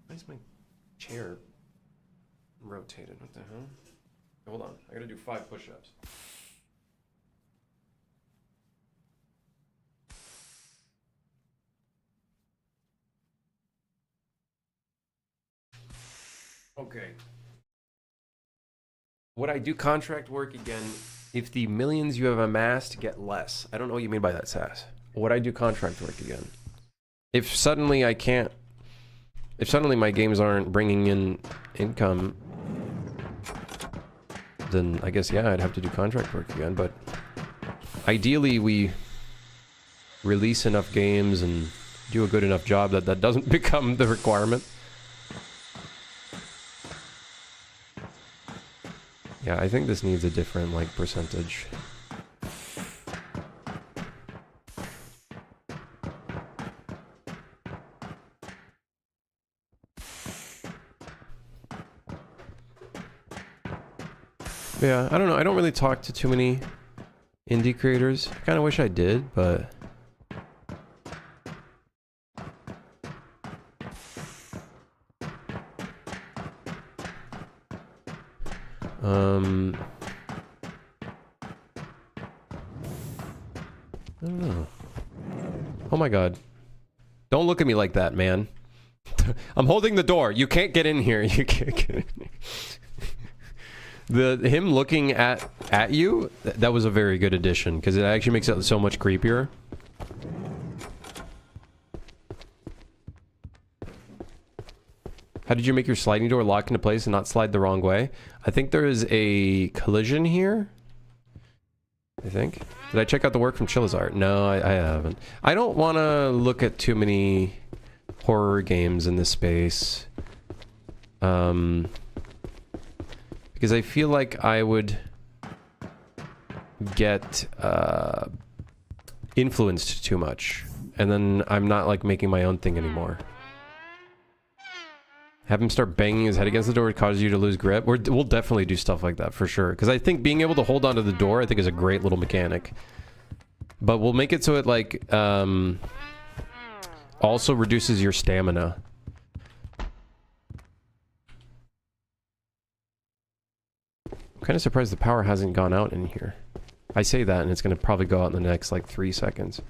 Why is my chair rotated? What the hell? Hold on. I gotta do 5 push-ups. Okay. Would I do contract work again if the millions you have amassed get less? I don't know what you mean by that, Sass. Would I do contract work again? If suddenly I can't... if suddenly my games aren't bringing in income, then I guess, yeah, I'd have to do contract work again. But ideally, we release enough games and do a good enough job that that doesn't become the requirement. Yeah, I think this needs a different, like, percentage. Yeah, I don't know. I don't really talk to too many indie creators. I kind of wish I did, but... I don't know. Oh my god. Don't look at me like that, man. I'm holding the door. You can't get in here. You can't get in here. Him looking at you, that was a very good addition, because it actually makes it so much creepier. How did you make your sliding door lock into place and not slide the wrong way? I think there is a collision here. I think. Did I check out the work from Chillazart? No, I haven't. I don't want to look at too many horror games in this space. Because I feel like I would get influenced too much. And then I'm not like making my own thing anymore. Have him start banging his head against the door causes you to lose grip. We'll definitely do stuff like that for sure. Because I think being able to hold onto the door, I think, is a great little mechanic. But we'll make it so it like also reduces your stamina. I'm kind of surprised the power hasn't gone out in here. I say that and it's going to probably go out in the next like 3 seconds.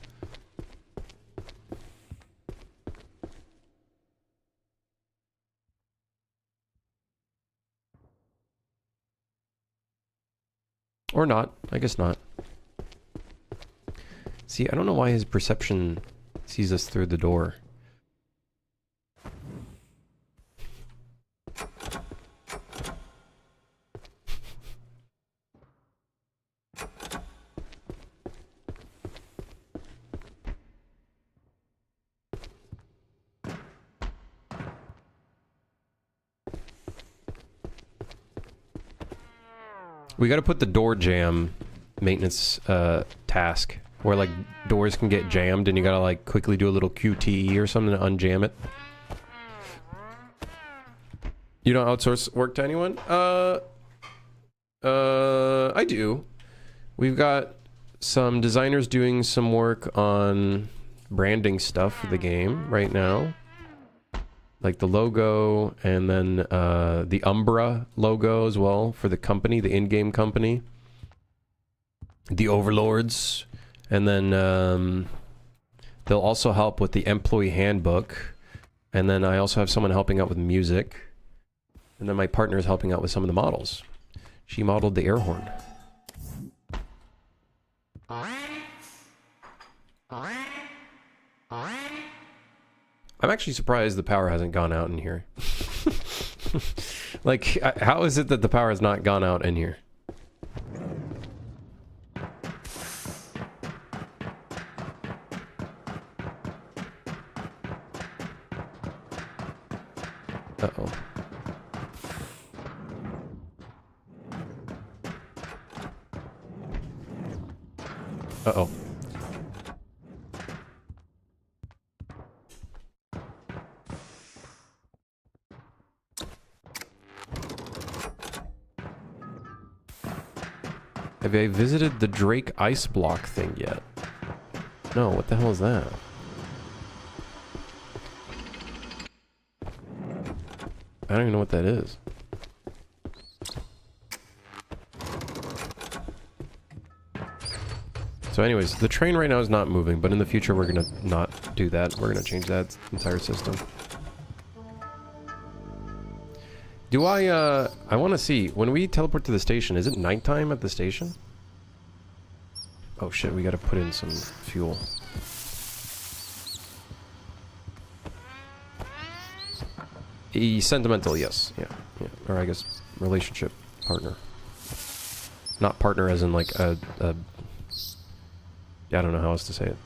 Or not. I guess not. See, I don't know why his perception sees us through the door. We gotta put the door jamb maintenance task where like doors can get jammed and you gotta like quickly do a little QTE or something to unjam it. You don't outsource work to anyone? I do. We've got some designers doing some work on branding stuff for the game right now. Like the logo and then the Umbra logo as well for the company, the in-game company. The Overlords. And then they'll also help with the employee handbook. And then I also have someone helping out with music. And then my partner is helping out with some of the models. She modeled the air horn. I'm actually surprised the power hasn't gone out in here. Like, how is it that the power has not gone out in here? Uh-oh. Uh-oh. Have I visited the Drake ice block thing yet? No, what the hell is that? I don't even know what that is. So anyways, the train right now is not moving, but in the future we're gonna not do that. We're gonna change that entire system. Do I want to see, when we teleport to the station, is it nighttime at the station? Oh shit, we gotta put in some fuel. Sentimental, yes. Yeah. Or I guess relationship partner. Not partner as in like a I don't know how else to say it.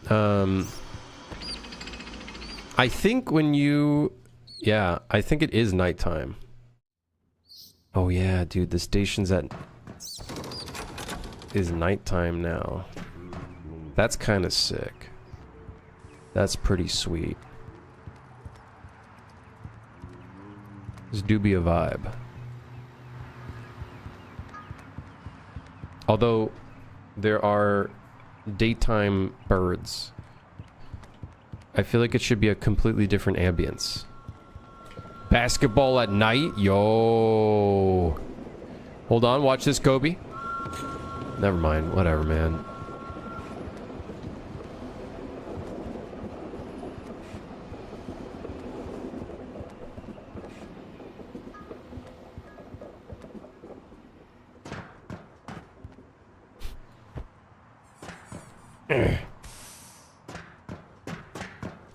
I think when you... Yeah, I think it is nighttime. Oh yeah, dude, the station's is nighttime now. That's kind of sick. That's pretty sweet. This do be a vibe. Although there are daytime birds, I feel like it should be a completely different ambience. Basketball at night? Yo. Hold on, watch this, Kobe. Never mind, whatever, man.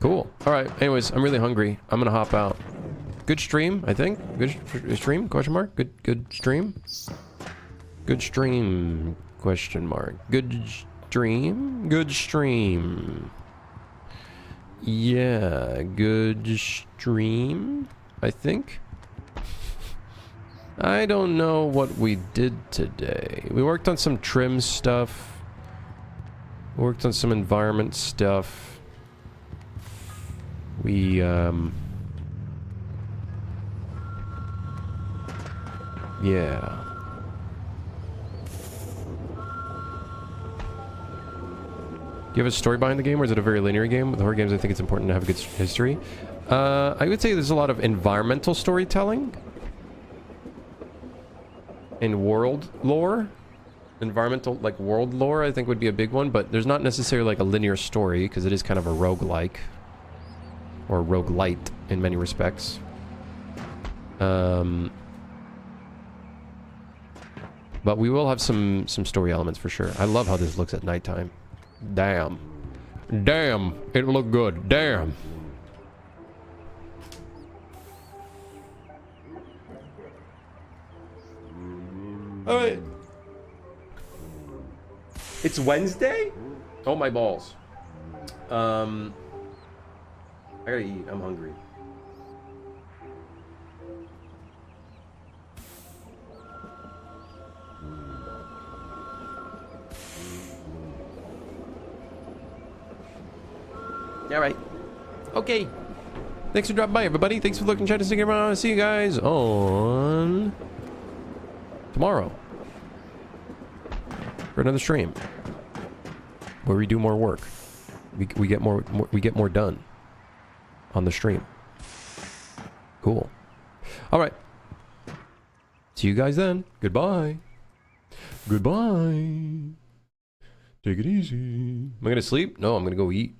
Cool. Alright, anyways, I'm really hungry. I'm gonna hop out. Good stream, I think. Good stream? Question mark. Good stream. Good stream? Question mark. Good stream. Good stream. Yeah, good stream. I think. I don't know what we did today. We worked on some trim stuff. Worked on some environment stuff. We yeah. Do you have a story behind the game, or is it a very linear game? With horror games, I think it's important to have a good history. I would say there's a lot of environmental storytelling. And world lore. Environmental, like, world lore, I think would be a big one, but there's not necessarily, like, a linear story, because it is kind of a roguelike. Or roguelite, in many respects. But we will have some story elements for sure. I love how this looks at nighttime. Damn. Damn, it looked good. Damn. Alright. It's Wednesday? Oh, my balls. I gotta eat. I'm hungry. All right. Okay. Thanks for dropping by, everybody. Thanks for looking, chatting, sticking around. I'll see you guys on tomorrow for another stream where we do more work. We get more done on the stream. Cool. All right. See you guys then. Goodbye. Goodbye. Take it easy. Am I gonna sleep? No, I'm gonna go eat.